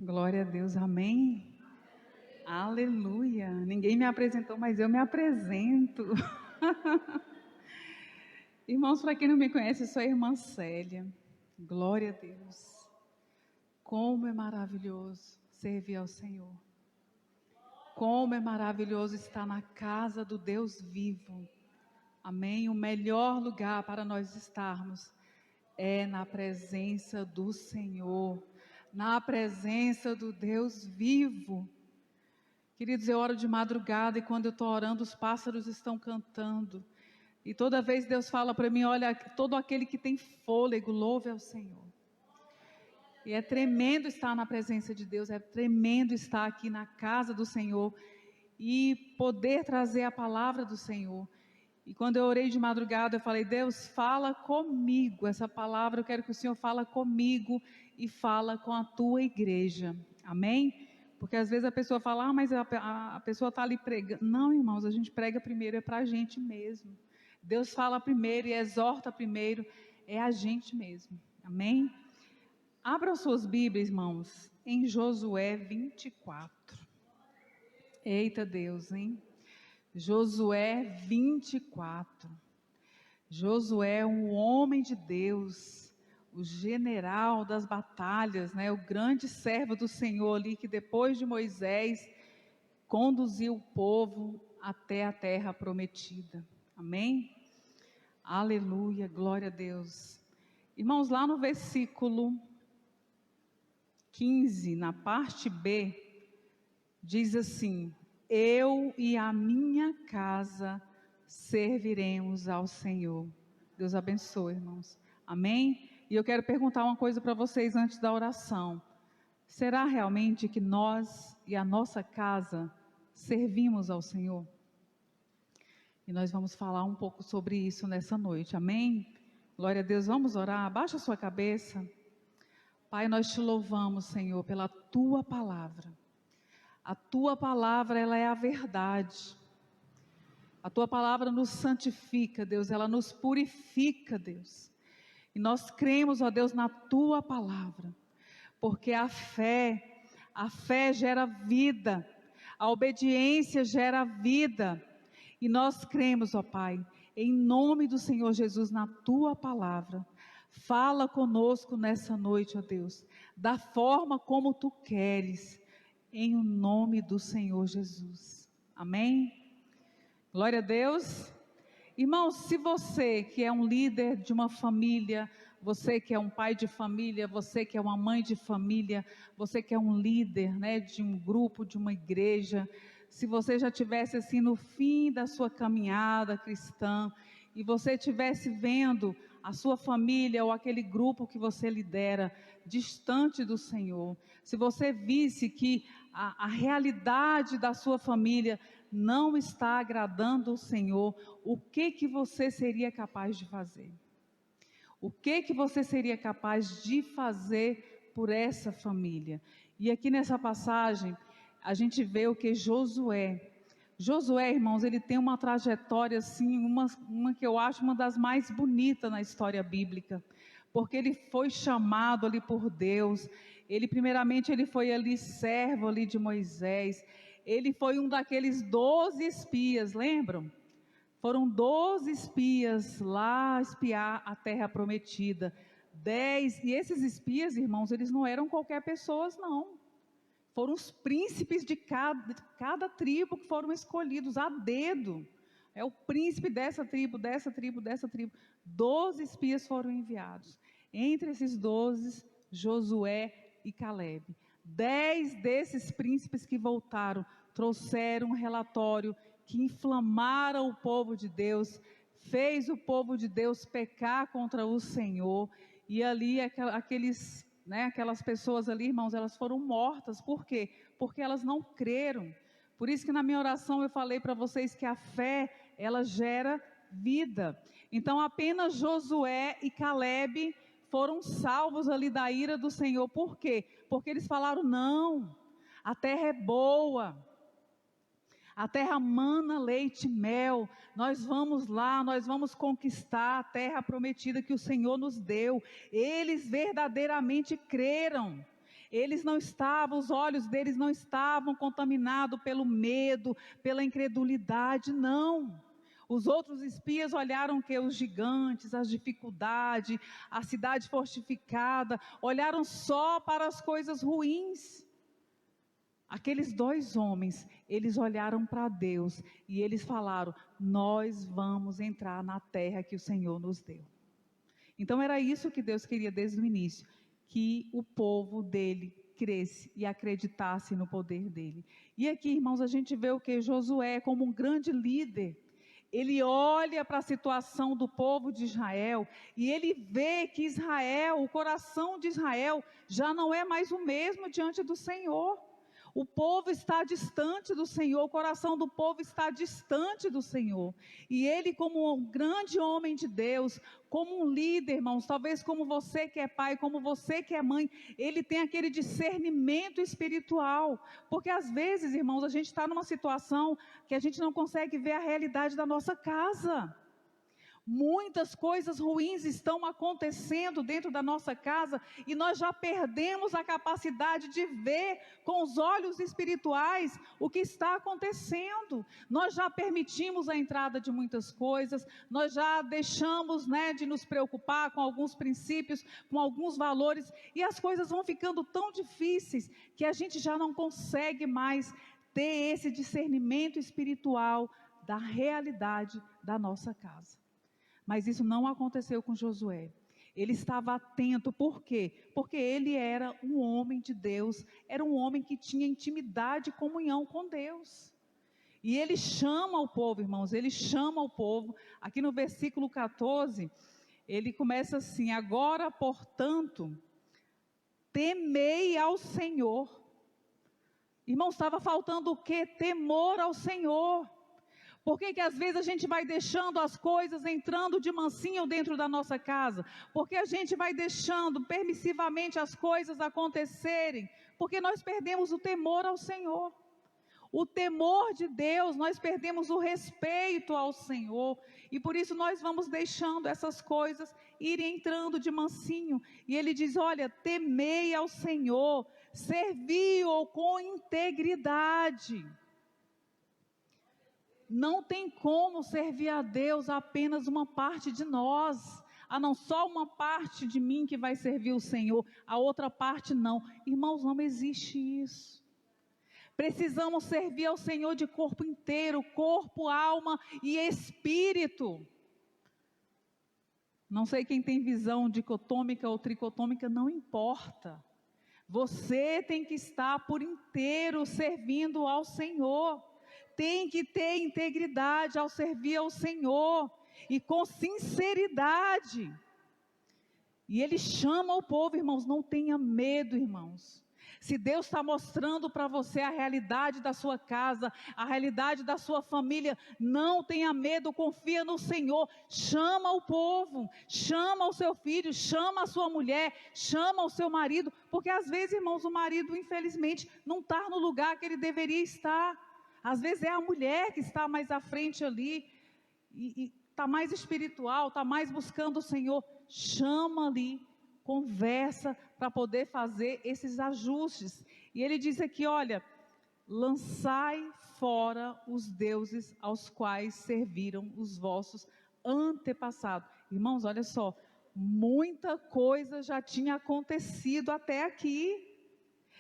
Glória a Deus, amém? Aleluia! Ninguém me apresentou, mas eu me apresento. Irmãos, para quem não me conhece, eu sou a irmã Célia. Glória a Deus. Como é maravilhoso servir ao Senhor. Como é maravilhoso estar na casa do Deus vivo. Amém? O melhor lugar para nós estarmos é na presença do Senhor, na presença do Deus vivo. Queridos, eu oro de madrugada e quando eu estou orando, os pássaros estão cantando. E toda vez Deus fala para mim, olha, todo aquele que tem fôlego, louve ao Senhor. E é tremendo estar na presença de Deus, é tremendo estar aqui na casa do Senhor e poder trazer a palavra do Senhor. E quando eu orei de madrugada, eu falei, Deus, fala comigo, essa palavra eu quero que o Senhor fala comigo e fala com a tua igreja, amém? Porque às vezes a pessoa fala, mas a pessoa está ali pregando. Não, irmãos, a gente prega primeiro, é para a gente mesmo. Deus fala primeiro e exorta primeiro, é a gente mesmo, amém? Abram suas Bíblias, irmãos, em Josué 24. Eita Deus, hein? Josué 24. Josué, um homem de Deus, o general das batalhas, né? O grande servo do Senhor ali, que depois de Moisés, conduziu o povo até a terra prometida. Amém? Aleluia, glória a Deus. Irmãos, lá no versículo 15, na parte B, diz assim: eu e a minha casa serviremos ao Senhor. Deus abençoe, irmãos. Amém? E eu quero perguntar uma coisa para vocês antes da oração. Será realmente que nós e a nossa casa servimos ao Senhor? E nós vamos falar um pouco sobre isso nessa noite. Amém? Glória a Deus. Vamos orar. Abaixa a sua cabeça. Pai, nós te louvamos, Senhor, pela tua palavra. A tua palavra, ela é a verdade. A tua palavra nos santifica, Deus, ela nos purifica, Deus. E nós cremos, ó Deus, na tua palavra, porque a fé gera vida, a obediência gera vida. E nós cremos, ó Pai, em nome do Senhor Jesus, na tua palavra. Fala conosco nessa noite, ó Deus, da forma como tu queres, em o nome do Senhor Jesus. Amém? Glória a Deus. Irmãos, se você que é um líder de uma família, você que é um pai de família, você que é uma mãe de família, você que é um líder, né, de um grupo, de uma igreja, se você já estivesse assim no fim da sua caminhada cristã, e você estivesse vendo a sua família ou aquele grupo que você lidera distante do Senhor, se você visse que a realidade da sua família não está agradando o Senhor, o que você seria capaz de fazer? O que você seria capaz de fazer por essa família? E aqui nessa passagem, a gente vê o que Josué, irmãos, ele tem uma trajetória assim, uma que eu acho uma das mais bonitas na história bíblica, porque ele foi chamado ali por Deus. Ele primeiramente ele foi ali servo ali de Moisés. Ele foi um daqueles 12 espias, lembram? Foram 12 espias lá espiar a terra prometida. 10, e esses espias, irmãos, eles não eram qualquer pessoas, não. Foram os príncipes de cada tribo que foram escolhidos a dedo. É o príncipe dessa tribo, dessa tribo, dessa tribo. 12 espias foram enviados. Entre esses 12, Josué e Calebe. 10 desses príncipes que voltaram, trouxeram um relatório que inflamaram o povo de Deus, fez o povo de Deus pecar contra o Senhor. E ali aquelas pessoas ali, irmãos, elas foram mortas. Por quê? Porque elas não creram. Por isso que na minha oração eu falei para vocês que a fé, ela gera vida. Então apenas Josué e Calebe foram salvos ali da ira do Senhor. Por quê? Porque eles falaram, não, a terra é boa. A terra mana leite e mel, nós vamos lá, nós vamos conquistar a terra prometida que o Senhor nos deu. Eles verdadeiramente creram, Eles não estavam, os olhos deles não estavam contaminados pelo medo, pela incredulidade, não. Os outros espias olharam que os gigantes, as dificuldades, a cidade fortificada, olharam só para as coisas ruins. Aqueles 2 homens, eles olharam para Deus e eles falaram: nós vamos entrar na terra que o Senhor nos deu. Então era isso que Deus queria desde o início, que o povo dele cresce e acreditasse no poder dele. E aqui, irmãos, a gente vê o que? Josué como um grande líder. Ele olha para a situação do povo de Israel e ele vê que Israel, o coração de Israel, já não é mais o mesmo diante do Senhor. O povo está distante do Senhor, o coração do povo está distante do Senhor. E ele, como um grande homem de Deus, como um líder, irmãos, talvez como você que é pai, como você que é mãe, ele tem aquele discernimento espiritual. Porque às vezes, irmãos, a gente está numa situação que a gente não consegue ver a realidade da nossa casa. Muitas coisas ruins estão acontecendo dentro da nossa casa e nós já perdemos a capacidade de ver com os olhos espirituais o que está acontecendo. Nós já permitimos a entrada de muitas coisas, nós já deixamos, de nos preocupar com alguns princípios, com alguns valores, e as coisas vão ficando tão difíceis que a gente já não consegue mais ter esse discernimento espiritual da realidade da nossa casa. Mas isso não aconteceu com Josué. Ele estava atento, por quê? Porque ele era um homem de Deus, era um homem que tinha intimidade e comunhão com Deus. E ele chama o povo, irmãos, ele chama o povo. Aqui no versículo 14, ele começa assim: agora, portanto, temei ao Senhor. Irmãos, estava faltando o quê? Temor ao Senhor. Por que às vezes a gente vai deixando as coisas entrando de mansinho dentro da nossa casa? Porque a gente vai deixando permissivamente as coisas acontecerem? Porque nós perdemos o temor ao Senhor. O temor de Deus, nós perdemos o respeito ao Senhor. E por isso nós vamos deixando essas coisas irem entrando de mansinho. E ele diz: olha, temei ao Senhor, servi-o com integridade. Não tem como servir a Deus apenas uma parte de nós, a não só uma parte de mim que vai servir o Senhor, a outra parte não. Irmãos, não existe isso. Precisamos servir ao Senhor de corpo inteiro, corpo, alma e espírito. Não sei quem tem visão dicotômica ou tricotômica, não importa. Você tem que estar por inteiro servindo ao Senhor. Tem que ter integridade ao servir ao Senhor, e com sinceridade. E ele chama o povo, irmãos, não tenha medo, irmãos. Se Deus está mostrando para você a realidade da sua casa, a realidade da sua família, não tenha medo, confia no Senhor. Chama o povo, chama o seu filho, chama a sua mulher, chama o seu marido, porque às vezes, irmãos, o marido infelizmente não está no lugar que ele deveria estar. Às vezes é a mulher que está mais à frente ali, e está mais espiritual, está mais buscando o Senhor. Chama ali, conversa para poder fazer esses ajustes. E ele diz aqui, olha, lançai fora os deuses aos quais serviram os vossos antepassados. Irmãos, olha só, muita coisa já tinha acontecido até aqui.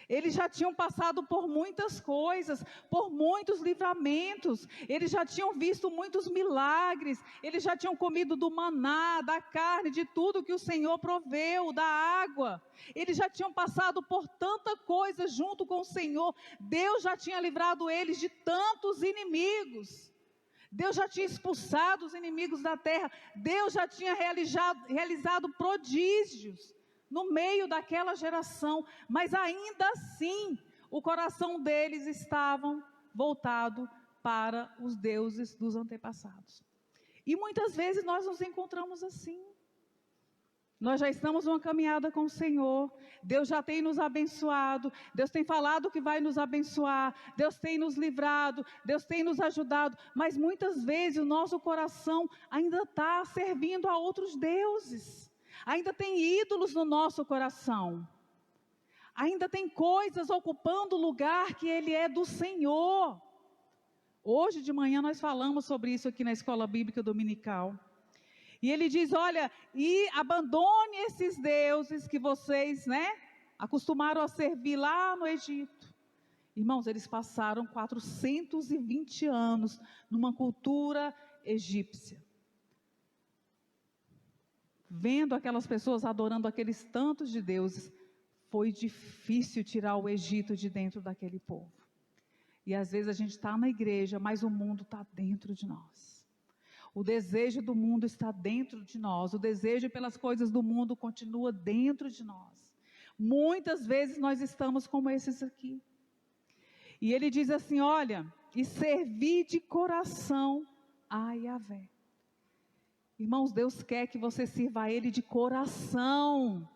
Eles já tinham passado por muitas coisas, por muitos livramentos, eles já tinham visto muitos milagres, eles já tinham comido do maná, da carne, de tudo que o Senhor proveu, da água. Eles já tinham passado por tanta coisa junto com o Senhor. Deus já tinha livrado eles de tantos inimigos. Deus já tinha expulsado os inimigos da terra. Deus já tinha realizado prodígios no meio daquela geração, mas ainda assim, o coração deles estava voltado para os deuses dos antepassados. E muitas vezes nós nos encontramos assim. Nós já estamos numa caminhada com o Senhor, Deus já tem nos abençoado, Deus tem falado que vai nos abençoar, Deus tem nos livrado, Deus tem nos ajudado, mas muitas vezes o nosso coração ainda está servindo a outros deuses. Ainda tem ídolos no nosso coração. Ainda tem coisas ocupando o lugar que ele é do Senhor. Hoje de manhã nós falamos sobre isso aqui na escola bíblica dominical. E ele diz, olha, e abandone esses deuses que vocês, acostumaram a servir lá no Egito. Irmãos, eles passaram 420 anos numa cultura egípcia, vendo aquelas pessoas adorando aqueles tantos de deuses. Foi difícil tirar o Egito de dentro daquele povo. E às vezes a gente está na igreja, mas o mundo está dentro de nós. O desejo do mundo está dentro de nós. O desejo pelas coisas do mundo continua dentro de nós. Muitas vezes nós estamos como esses aqui. E ele diz assim, olha, e servir de coração a Yahvé. Irmãos, Deus quer que você sirva a Ele de coração.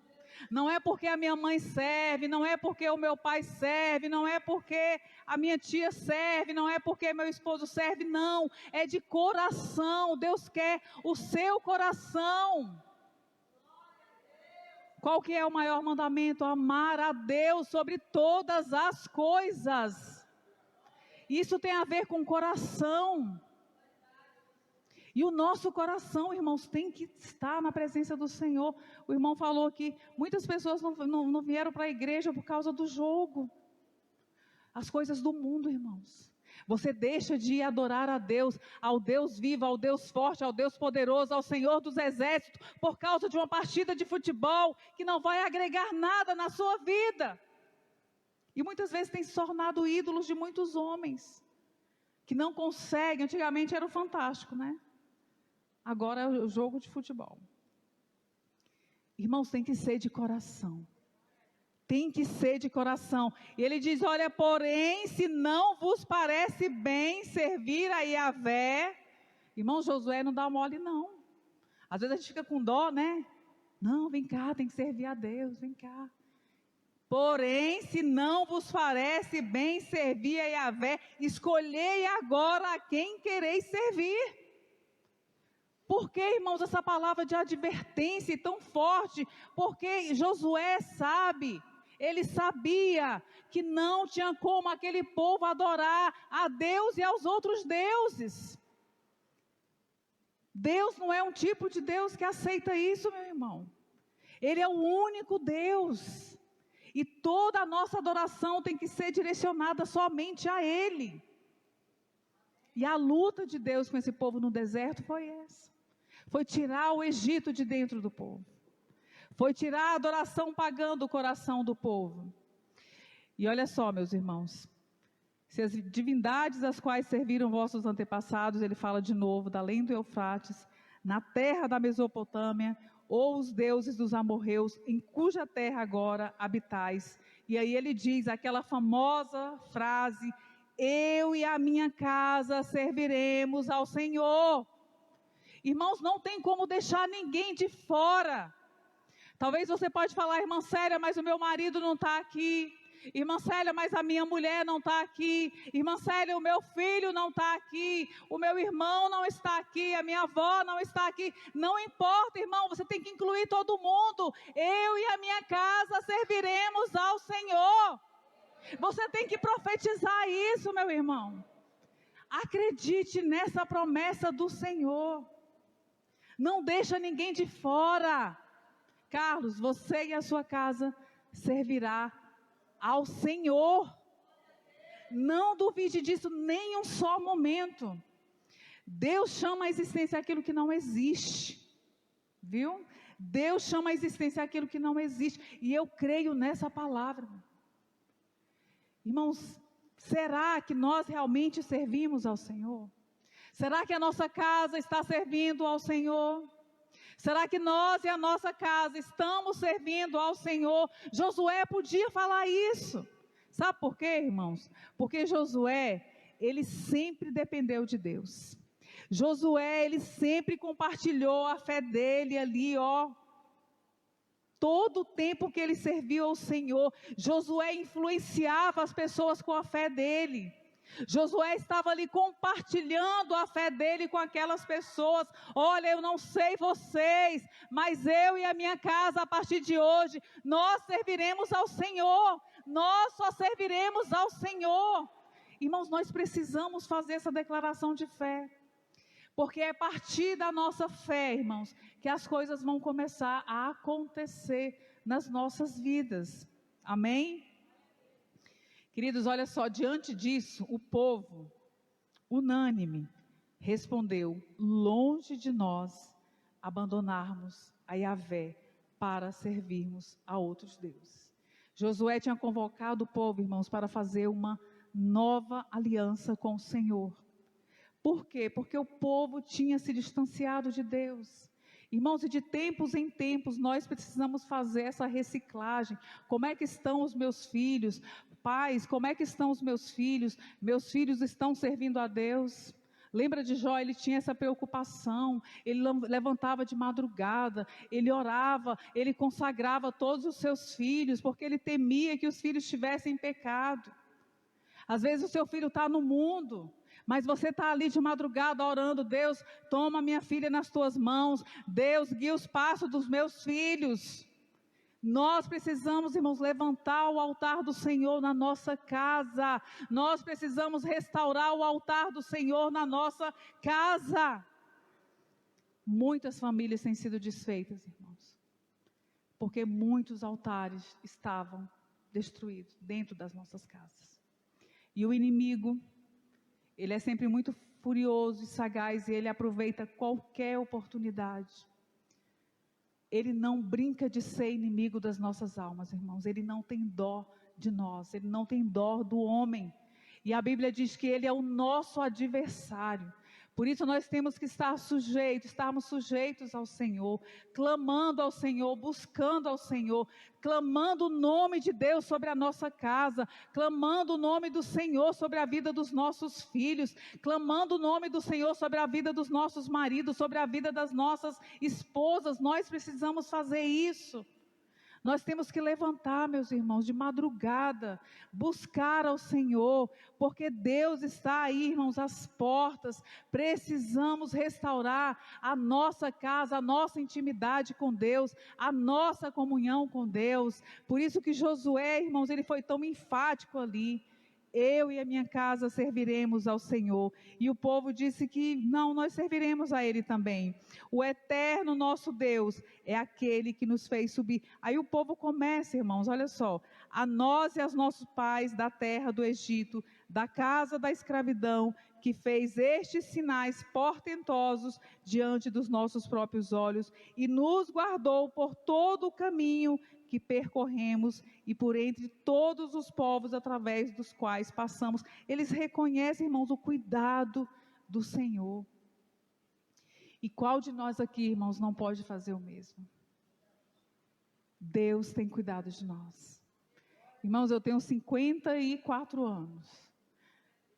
Não é porque a minha mãe serve, não é porque o meu pai serve, não é porque a minha tia serve, não é porque meu esposo serve, não. É de coração. Deus quer o seu coração. Qual que é o maior mandamento? Amar a Deus sobre todas as coisas. Isso tem a ver com coração. E o nosso coração, irmãos, tem que estar na presença do Senhor. O irmão falou que muitas pessoas não vieram para a igreja por causa do jogo. As coisas do mundo, irmãos. Você deixa de ir adorar a Deus, ao Deus vivo, ao Deus forte, ao Deus poderoso, ao Senhor dos exércitos, por causa de uma partida de futebol que não vai agregar nada na sua vida. E muitas vezes tem se tornado ídolos de muitos homens, que não conseguem. Antigamente era o Fantástico, Agora é o jogo de futebol. Irmãos, tem que ser de coração. Tem que ser de coração. E ele diz, olha, porém, se não vos parece bem servir a Yahvé. Irmão, Josué não dá mole, não. Às vezes a gente fica com dó, Não, vem cá, tem que servir a Deus, vem cá. Porém, se não vos parece bem servir a Yahvé, escolhei agora a quem quereis servir. Por que, irmãos, essa palavra de advertência tão forte? Porque Josué sabe, ele sabia que não tinha como aquele povo adorar a Deus e aos outros deuses. Deus não é um tipo de Deus que aceita isso, meu irmão. Ele é o único Deus. E toda a nossa adoração tem que ser direcionada somente a Ele. E a luta de Deus com esse povo no deserto foi essa. Foi tirar o Egito de dentro do povo. Foi tirar a adoração pagã do coração do povo. E olha só, meus irmãos. Se as divindades às quais serviram vossos antepassados, ele fala de novo, da além do Eufrates, na terra da Mesopotâmia, ou os deuses dos amorreus, em cuja terra agora habitais. E aí ele diz aquela famosa frase, eu e a minha casa serviremos ao Senhor. Irmãos, não tem como deixar ninguém de fora. Talvez você pode falar, irmã Célia, mas o meu marido não está aqui. Irmã Célia, mas a minha mulher não está aqui. Irmã Célia, o meu filho não está aqui. O meu irmão não está aqui. A minha avó não está aqui. Não importa, irmão, você tem que incluir todo mundo. Eu e a minha casa serviremos ao Senhor. Você tem que profetizar isso, meu irmão. Acredite nessa promessa do Senhor. Não deixa ninguém de fora. Carlos, você e a sua casa servirá ao Senhor. Não duvide disso nem um só momento. Deus chama a existência aquilo que não existe. Viu? Deus chama a existência aquilo que não existe. E eu creio nessa palavra. Irmãos, será que nós realmente servimos ao Senhor? Será que a nossa casa está servindo ao Senhor? Será que nós e a nossa casa estamos servindo ao Senhor? Josué podia falar isso. Sabe por quê, irmãos? Porque Josué, ele sempre dependeu de Deus. Josué, ele sempre compartilhou a fé dele ali, Todo o tempo que ele serviu ao Senhor, Josué influenciava as pessoas com a fé dele. Josué estava ali compartilhando a fé dele com aquelas pessoas. Olha, eu não sei vocês, mas eu e a minha casa, a partir de hoje, nós serviremos ao Senhor. Nós só serviremos ao Senhor. Irmãos, nós precisamos fazer essa declaração de fé. Porque é a partir da nossa fé, irmãos, que as coisas vão começar a acontecer nas nossas vidas. Amém? Queridos, olha só, diante disso, o povo, unânime, respondeu: longe de nós abandonarmos a Yahvé para servirmos a outros deuses. Josué tinha convocado o povo, irmãos, para fazer uma nova aliança com o Senhor. Por quê? Porque o povo tinha se distanciado de Deus. Irmãos, e de tempos em tempos nós precisamos fazer essa reciclagem. Como é que estão os meus filhos? Pais, como é que estão os meus filhos? Meus filhos estão servindo a Deus? Lembra de Jó? Ele tinha essa preocupação, ele levantava de madrugada, ele orava, ele consagrava todos os seus filhos, porque ele temia que os filhos tivessem pecado. Às vezes o seu filho está no mundo, mas você está ali de madrugada orando: Deus, toma minha filha nas tuas mãos, Deus, guia os passos dos meus filhos. Nós precisamos, irmãos, levantar o altar do Senhor na nossa casa. Nós precisamos restaurar o altar do Senhor na nossa casa. Muitas famílias têm sido desfeitas, irmãos, porque muitos altares estavam destruídos dentro das nossas casas. E o inimigo, ele é sempre muito furioso e sagaz, e ele aproveita qualquer oportunidade. Ele não brinca de ser inimigo das nossas almas, irmãos. Ele não tem dó de nós, ele não tem dó do homem. E a Bíblia diz que ele é o nosso adversário. Por isso nós temos que estarmos sujeitos ao Senhor, clamando ao Senhor, buscando ao Senhor, clamando o nome de Deus sobre a nossa casa, clamando o nome do Senhor sobre a vida dos nossos filhos, clamando o nome do Senhor sobre a vida dos nossos maridos, sobre a vida das nossas esposas. Nós precisamos fazer isso. Nós temos que levantar, meus irmãos, de madrugada, buscar ao Senhor, porque Deus está aí, irmãos, às portas. Precisamos restaurar a nossa casa, a nossa intimidade com Deus, a nossa comunhão com Deus. Por isso que Josué, irmãos, ele foi tão enfático ali: eu e a minha casa serviremos ao Senhor. E o povo disse que não, nós serviremos a Ele também. O eterno nosso Deus é aquele que nos fez subir. Aí o povo começa, irmãos, olha só: a nós e aos nossos pais da terra do Egito, da casa da escravidão, que fez estes sinais portentosos diante dos nossos próprios olhos, e nos guardou por todo o caminho que percorremos e por entre todos os povos através dos quais passamos. Eles reconhecem, irmãos, o cuidado do Senhor. E qual de nós aqui, irmãos, não pode fazer o mesmo? Deus tem cuidado de nós. Irmãos, eu tenho 54 anos.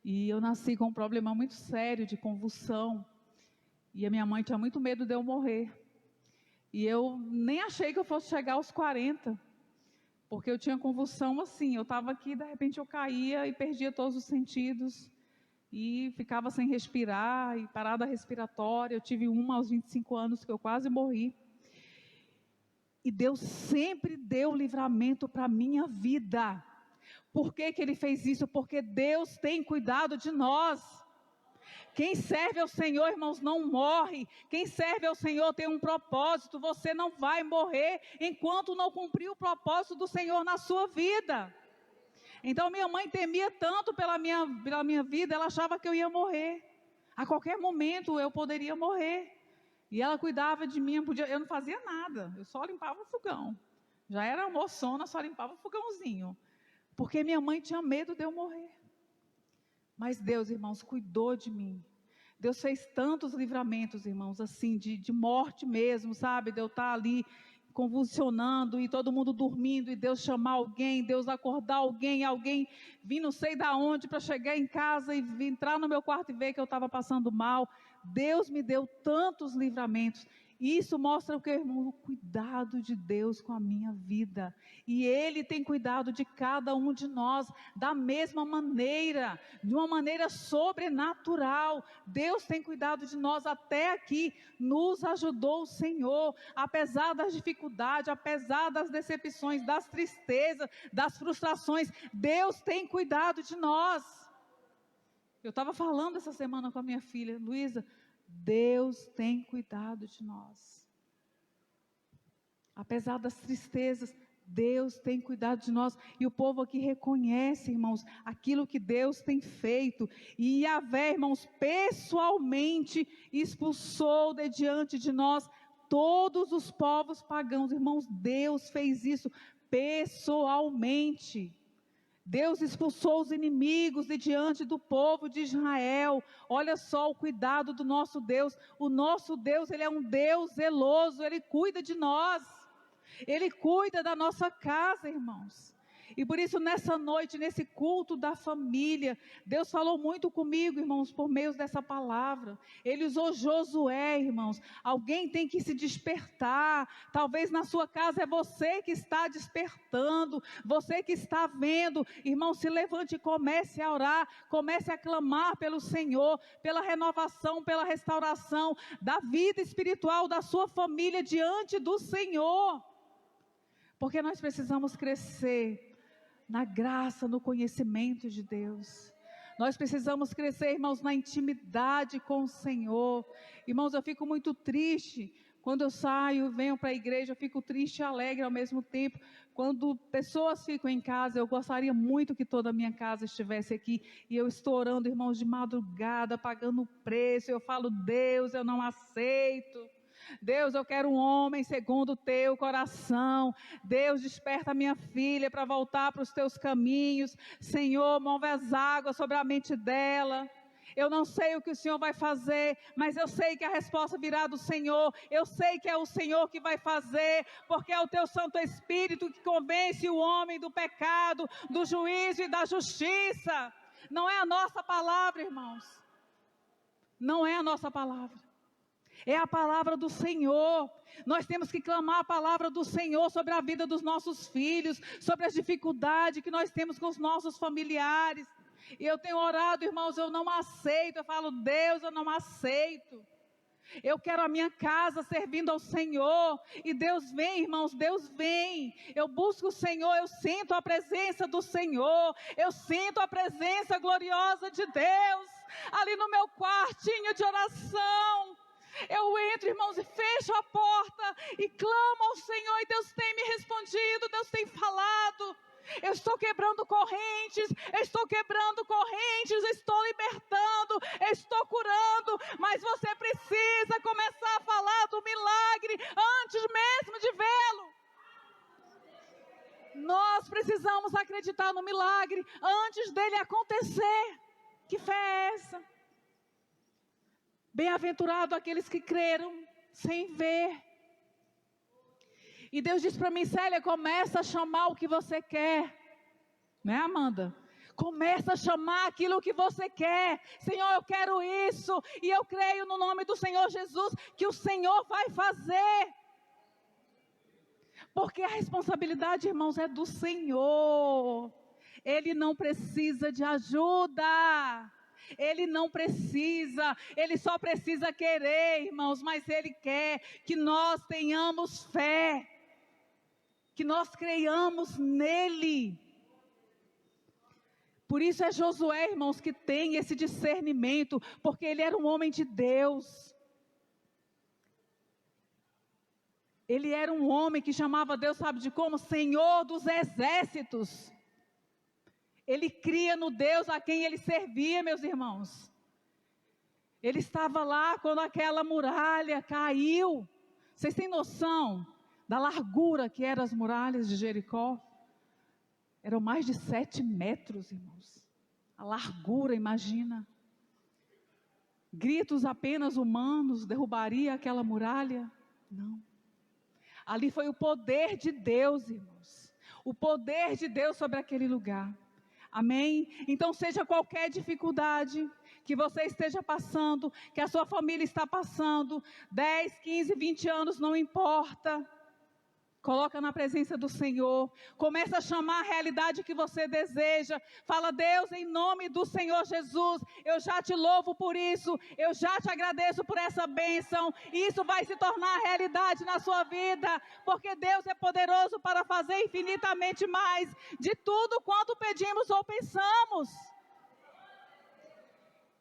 E eu nasci com um problema muito sério de convulsão. E a minha mãe tinha muito medo de eu morrer. E eu nem achei que eu fosse chegar aos 40. Porque eu tinha convulsão assim. Eu estava aqui, de repente eu caía e perdia todos os sentidos. E ficava sem respirar e parada respiratória. Eu tive uma aos 25 anos que eu quase morri. E Deus sempre deu livramento para a minha vida. Por que que Ele fez isso? Porque Deus tem cuidado de nós. Quem serve ao Senhor, irmãos, não morre. Quem serve ao Senhor tem um propósito. Você não vai morrer enquanto não cumprir o propósito do Senhor na sua vida. Então minha mãe temia tanto pela minha vida, ela achava que eu ia morrer. A qualquer momento eu poderia morrer. E ela cuidava de mim, eu não fazia nada, eu só limpava o fogão. Já era moçona, só limpava o fogãozinho. Porque minha mãe tinha medo de eu morrer. Mas Deus, irmãos, cuidou de mim. Deus fez tantos livramentos, irmãos, assim, de morte mesmo, sabe? De eu estar ali convulsionando e todo mundo dormindo e Deus chamar alguém, Deus acordar alguém vir não sei da onde para chegar em casa e entrar no meu quarto e ver que eu estava passando mal. Deus me deu tantos livramentos. E isso mostra o que, irmão? O cuidado de Deus com a minha vida. E Ele tem cuidado de cada um de nós da mesma maneira, de uma maneira sobrenatural. Deus tem cuidado de nós até aqui. Nos ajudou o Senhor, apesar das dificuldades, apesar das decepções, das tristezas, das frustrações. Deus tem cuidado de nós. Eu estava falando essa semana com a minha filha, Luísa, Deus tem cuidado de nós. Apesar das tristezas, Deus tem cuidado de nós. E o povo aqui reconhece, irmãos, aquilo que Deus tem feito. E Yahvé, irmãos, pessoalmente expulsou de diante de nós todos os povos pagãos. Irmãos, Deus fez isso pessoalmente. Deus expulsou os inimigos de diante do povo de Israel. Olha só o cuidado do nosso Deus. O nosso Deus, Ele é um Deus zeloso. Ele cuida de nós. Ele cuida da nossa casa, irmãos. E por isso nessa noite, nesse culto da família, Deus falou muito comigo, irmãos, por meio dessa palavra. Ele usou Josué, irmãos. Alguém tem que se despertar. Talvez na sua casa é você que está despertando, você que está vendo. Irmão, se levante e comece a orar, comece a clamar pelo Senhor, pela renovação, pela restauração da vida espiritual da sua família diante do Senhor. Porque nós precisamos crescer na graça, no conhecimento de Deus. Nós precisamos crescer, irmãos, na intimidade com o Senhor. Irmãos, eu fico muito triste quando eu saio, venho para a igreja, eu fico triste e alegre ao mesmo tempo. Quando pessoas ficam em casa, eu gostaria muito que toda a minha casa estivesse aqui. E eu estou orando, irmãos, de madrugada, pagando o preço. Eu falo, Deus, eu não aceito. Deus, eu quero um homem segundo o teu coração. Deus, desperta a minha filha para voltar para os teus caminhos. Senhor, move as águas sobre a mente dela. Eu não sei o que o Senhor vai fazer, mas eu sei que a resposta virá do Senhor. Eu sei que é o Senhor que vai fazer, porque é o teu Santo Espírito que convence o homem do pecado, do juízo e da justiça. Não é a nossa palavra, irmãos. Não é a nossa palavra. É a palavra do Senhor. Nós temos que clamar a palavra do Senhor sobre a vida dos nossos filhos, sobre as dificuldades que nós temos com os nossos familiares. E eu tenho orado, irmãos, eu não aceito. Eu falo, Deus, eu não aceito. Eu quero a minha casa servindo ao Senhor. E Deus vem, irmãos, Deus vem. Eu busco o Senhor, eu sinto a presença do Senhor. Eu sinto a presença gloriosa de Deus ali no meu quartinho de oração. Eu entro, irmãos, e fecho a porta e clamo ao Senhor, e Deus tem me respondido, Deus tem falado. Eu estou quebrando correntes, estou libertando, estou curando, mas você precisa começar a falar do milagre antes mesmo de vê-lo. Nós precisamos acreditar no milagre antes dele acontecer. Que fé é essa? Bem-aventurado aqueles que creram sem ver. E Deus disse para mim, Célia, começa a chamar o que você quer. Né, Amanda? Começa a chamar aquilo que você quer. Senhor, eu quero isso. E eu creio no nome do Senhor Jesus que o Senhor vai fazer. Porque a responsabilidade, irmãos, é do Senhor. Ele não precisa de ajuda. Ele não precisa, ele só precisa querer, irmãos, mas ele quer que nós tenhamos fé, que nós creiamos nele. Por isso é Josué, irmãos, que tem esse discernimento, porque ele era um homem de Deus. Ele era um homem que chamava Deus, sabe de como? Senhor dos exércitos. Ele cria no Deus a quem ele servia, meus irmãos. Ele estava lá quando aquela muralha caiu. Vocês têm noção da largura que eram as muralhas de Jericó? Eram mais de 7 metros, irmãos. A largura, imagina. Gritos apenas humanos derrubaria aquela muralha? Não. Ali foi o poder de Deus, irmãos. O poder de Deus sobre aquele lugar. Amém? Então seja qualquer dificuldade, que você esteja passando, que a sua família está passando, 10, 15, 20 anos, não importa. Coloca na presença do Senhor, começa a chamar a realidade que você deseja, fala: Deus, em nome do Senhor Jesus, eu já te louvo por isso, eu já te agradeço por essa bênção, e isso vai se tornar realidade na sua vida, porque Deus é poderoso para fazer infinitamente mais, de tudo quanto pedimos ou pensamos.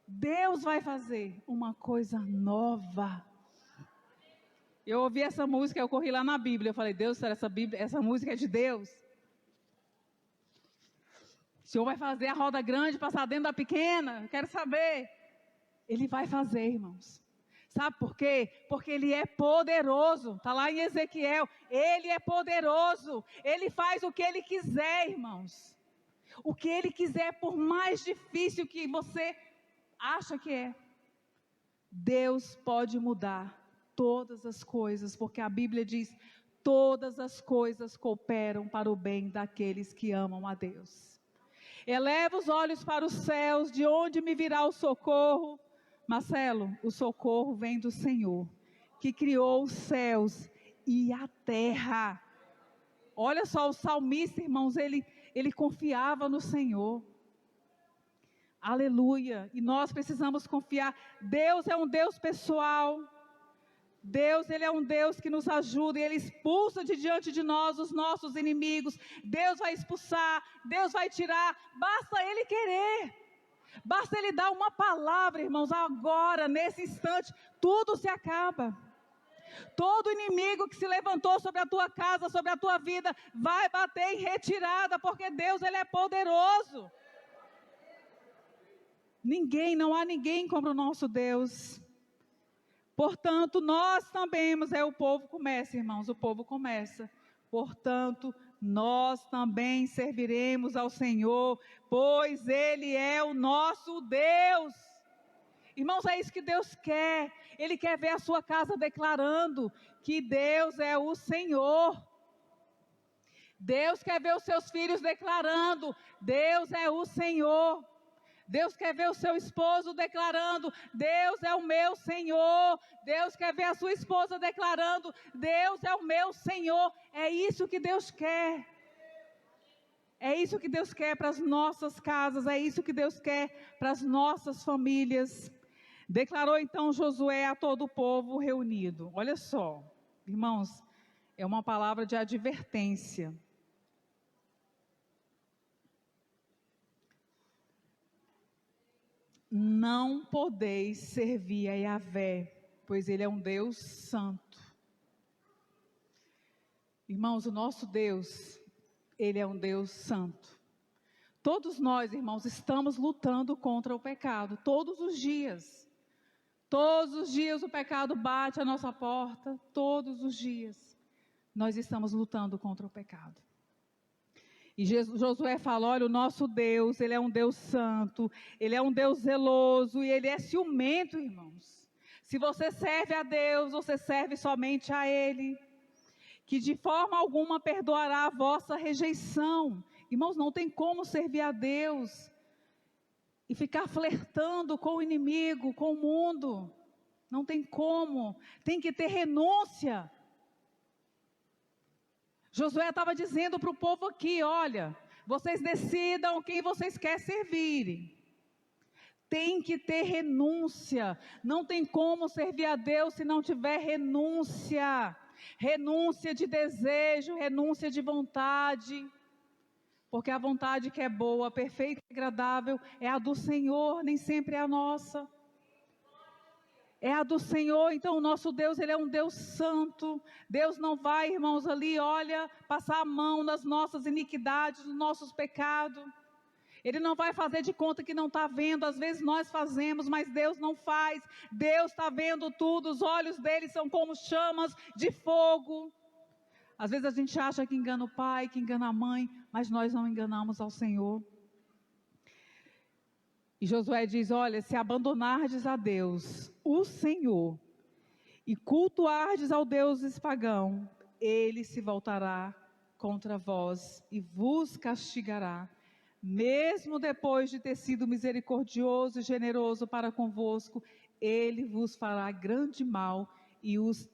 Deus vai fazer uma coisa nova. Eu ouvi essa música, eu corri lá na Bíblia, eu falei: Deus, será essa música é de Deus? O Senhor vai fazer a roda grande passar dentro da pequena? Eu quero saber. Ele vai fazer, irmãos. Sabe por quê? Porque Ele é poderoso. Está lá em Ezequiel. Ele é poderoso. Ele faz o que Ele quiser, irmãos. O que Ele quiser, por mais difícil que você acha que é. Deus pode mudar todas as coisas, porque a Bíblia diz: todas as coisas cooperam para o bem daqueles que amam a Deus. Eleva os olhos para os céus, de onde me virá o socorro? Marcelo, o socorro vem do Senhor, que criou os céus e a terra. Olha só, o salmista, irmãos, ele confiava no Senhor. Aleluia, e nós precisamos confiar. Deus é um Deus pessoal. Deus, Ele é um Deus que nos ajuda, e Ele expulsa de diante de nós os nossos inimigos. Deus vai expulsar, Deus vai tirar, basta Ele querer, basta Ele dar uma palavra, irmãos. Agora, nesse instante, tudo se acaba. Todo inimigo que se levantou sobre a tua casa, sobre a tua vida, vai bater em retirada, porque Deus, Ele é poderoso. Não há ninguém como o nosso Deus. Portanto, nós também, o povo começa, irmãos, o povo começa. Portanto, nós também serviremos ao Senhor, pois Ele é o nosso Deus. Irmãos, é isso que Deus quer. Ele quer ver a sua casa declarando que Deus é o Senhor. Deus quer ver os seus filhos declarando: Deus é o Senhor. Deus quer ver o seu esposo declarando: Deus é o meu Senhor. Deus quer ver a sua esposa declarando: Deus é o meu Senhor. É isso que Deus quer. É isso que Deus quer para as nossas casas. É isso que Deus quer para as nossas famílias. Declarou então Josué a todo o povo reunido. Olha só, irmãos, é uma palavra de advertência. Não podeis servir a Yahvé, pois Ele é um Deus santo. Irmãos, o nosso Deus, Ele é um Deus santo. Todos nós, irmãos, estamos lutando contra o pecado, todos os dias. Todos os dias o pecado bate à nossa porta, todos os dias. Nós estamos lutando contra o pecado. E Josué fala: olha, o nosso Deus, Ele é um Deus santo, Ele é um Deus zeloso, e Ele é ciumento, irmãos. Se você serve a Deus, você serve somente a Ele, que de forma alguma perdoará a vossa rejeição. Irmãos, não tem como servir a Deus e ficar flertando com o inimigo, com o mundo. Não tem como, tem que ter renúncia. Josué estava dizendo para o povo aqui: olha, vocês decidam quem vocês querem servir. Tem que ter renúncia. Não tem como servir a Deus se não tiver renúncia. Renúncia de desejo, renúncia de vontade. Porque a vontade que é boa, perfeita e agradável é a do Senhor, nem sempre é a nossa. É a do Senhor. Então o nosso Deus, Ele é um Deus santo. Deus não vai, irmãos, ali, olha, passar a mão nas nossas iniquidades, nos nossos pecados. Ele não vai fazer de conta que não está vendo. Às vezes nós fazemos, mas Deus não faz. Deus está vendo tudo. Os olhos dele são como chamas de fogo. Às vezes a gente acha que engana o pai, que engana a mãe, mas nós não enganamos ao Senhor. E Josué diz: olha, se abandonardes a Deus, o Senhor, e cultuardes ao Deus pagão, Ele se voltará contra vós e vos castigará mesmo depois de ter sido misericordioso e generoso para convosco, ele vos fará grande mal e os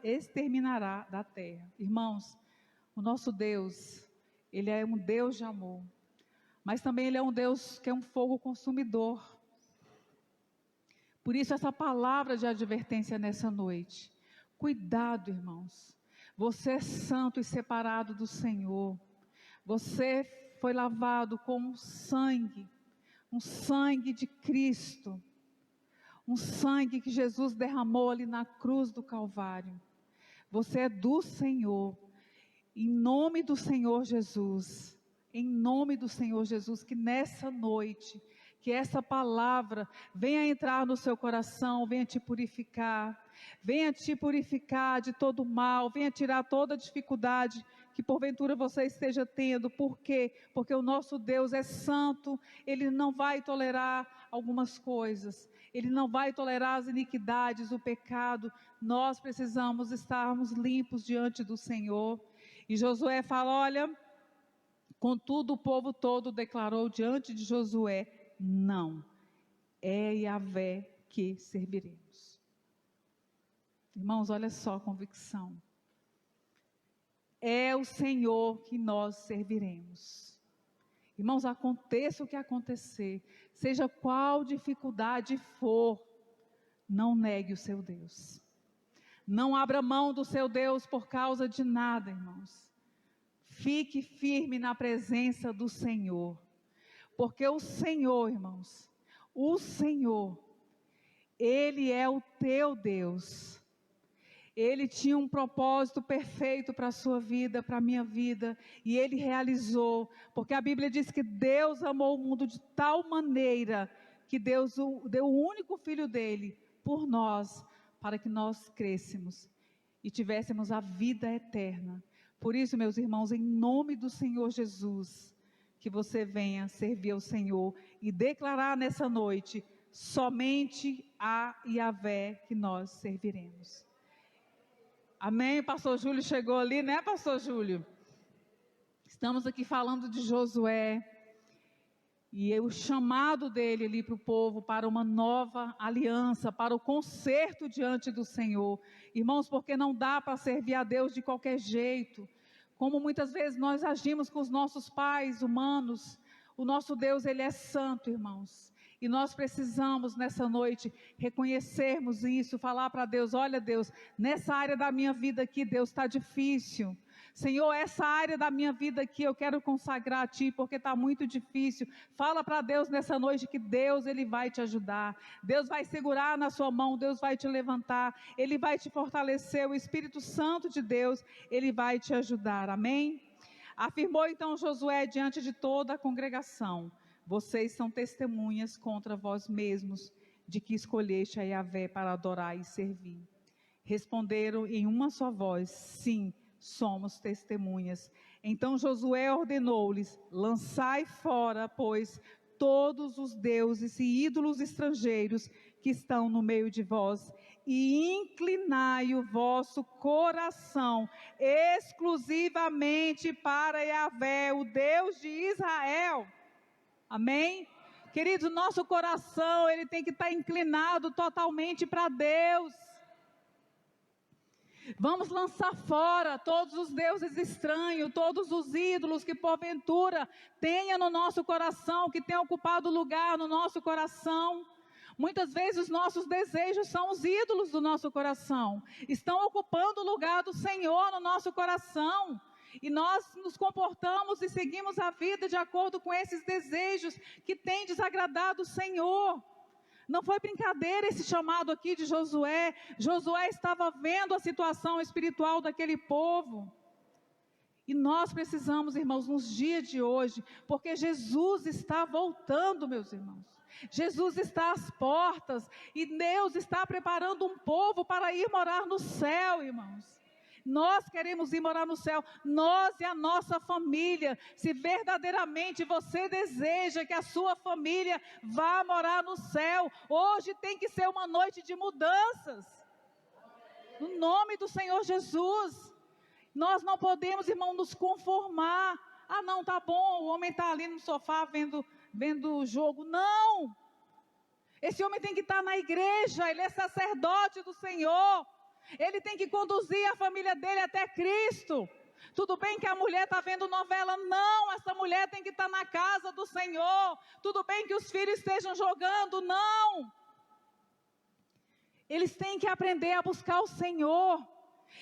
exterminará da terra. Irmãos, o nosso Deus, Ele é um Deus de amor, mas também Ele é um Deus que é um fogo consumidor. Por isso essa palavra de advertência nessa noite. Cuidado, irmãos. Você é santo e separado do Senhor. Você foi lavado com um sangue de Cristo. Um sangue que Jesus derramou ali na cruz do Calvário. Você é do Senhor. Em nome do Senhor Jesus. Em nome do Senhor Jesus, que nessa noite, que essa palavra venha entrar no seu coração, venha te purificar de todo mal, venha tirar toda dificuldade que porventura você esteja tendo. Por quê? Porque o nosso Deus é santo, Ele não vai tolerar algumas coisas, Ele não vai tolerar as iniquidades, o pecado. Nós precisamos estarmos limpos diante do Senhor. E Josué fala, olha, contudo o povo todo declarou diante de Josué, não, é Yahvé que serviremos. Irmãos, olha só a convicção. É o Senhor que nós serviremos. Irmãos, aconteça o que acontecer, seja qual dificuldade for, não negue o seu Deus. Não abra mão do seu Deus por causa de nada, irmãos. Fique firme na presença do Senhor. Porque o Senhor, irmãos, o Senhor, Ele é o teu Deus. Ele tinha um propósito perfeito para a sua vida, para a minha vida, e Ele realizou, porque a Bíblia diz que Deus amou o mundo de tal maneira, que Deus deu o único Filho dEle, por nós, para que nós crescêssemos, e tivéssemos a vida eterna. Por isso, meus irmãos, em nome do Senhor Jesus, que você venha servir ao Senhor, e declarar nessa noite, somente a Yahvé que nós serviremos. Amém? Pastor Júlio chegou ali, né, Pastor Júlio? Estamos aqui falando de Josué. E o chamado dele ali para o povo, para uma nova aliança, para o conserto diante do Senhor. Irmãos, porque não dá para servir a Deus de qualquer jeito. Como muitas vezes nós agimos com os nossos pais humanos. O nosso Deus, Ele é santo, irmãos. E nós precisamos nessa noite reconhecermos isso, falar para Deus, olha Deus, nessa área da minha vida aqui, Deus, está difícil. Senhor, essa área da minha vida aqui eu quero consagrar a Ti, porque está muito difícil. Fala para Deus nessa noite que Deus, Ele vai te ajudar. Deus vai segurar na sua mão, Deus vai te levantar, Ele vai te fortalecer, o Espírito Santo de Deus, Ele vai te ajudar, amém? Afirmou então Josué diante de toda a congregação, vocês são testemunhas contra vós mesmos, de que escolheste a Yahvé para adorar e servir. Responderam em uma só voz, sim, somos testemunhas. Então Josué ordenou-lhes, lançai fora, pois, todos os deuses e ídolos estrangeiros que estão no meio de vós, e inclinai o vosso coração exclusivamente para Yahvé, o Deus de Israel. Amém? Queridos, nosso coração, ele tem que estar inclinado totalmente para Deus. Vamos lançar fora todos os deuses estranhos, todos os ídolos que porventura tenha no nosso coração, que tenha ocupado lugar no nosso coração. Muitas vezes os nossos desejos são os ídolos do nosso coração, estão ocupando o lugar do Senhor no nosso coração. E nós nos comportamos e seguimos a vida de acordo com esses desejos que têm desagradado o Senhor. Não foi brincadeira esse chamado aqui de Josué. Josué estava vendo a situação espiritual daquele povo. E nós precisamos, irmãos, nos dias de hoje, porque Jesus está voltando, meus irmãos. Jesus está às portas e Deus está preparando um povo para ir morar no céu, irmãos. Nós queremos ir morar no céu, nós e a nossa família. Se verdadeiramente você deseja que a sua família vá morar no céu, hoje tem que ser uma noite de mudanças. No nome do Senhor Jesus. Nós não podemos, irmão, nos conformar Ah, não, tá bom, o homem está ali no sofá vendo o jogo. Não! Esse homem tem que estar na igreja, ele é sacerdote do Senhor. Ele tem que conduzir a família dele até Cristo. Tudo bem que a mulher está vendo novela? Não, essa mulher tem que estar na casa do Senhor. Tudo bem que os filhos estejam jogando? Não. Eles têm que aprender a buscar o Senhor.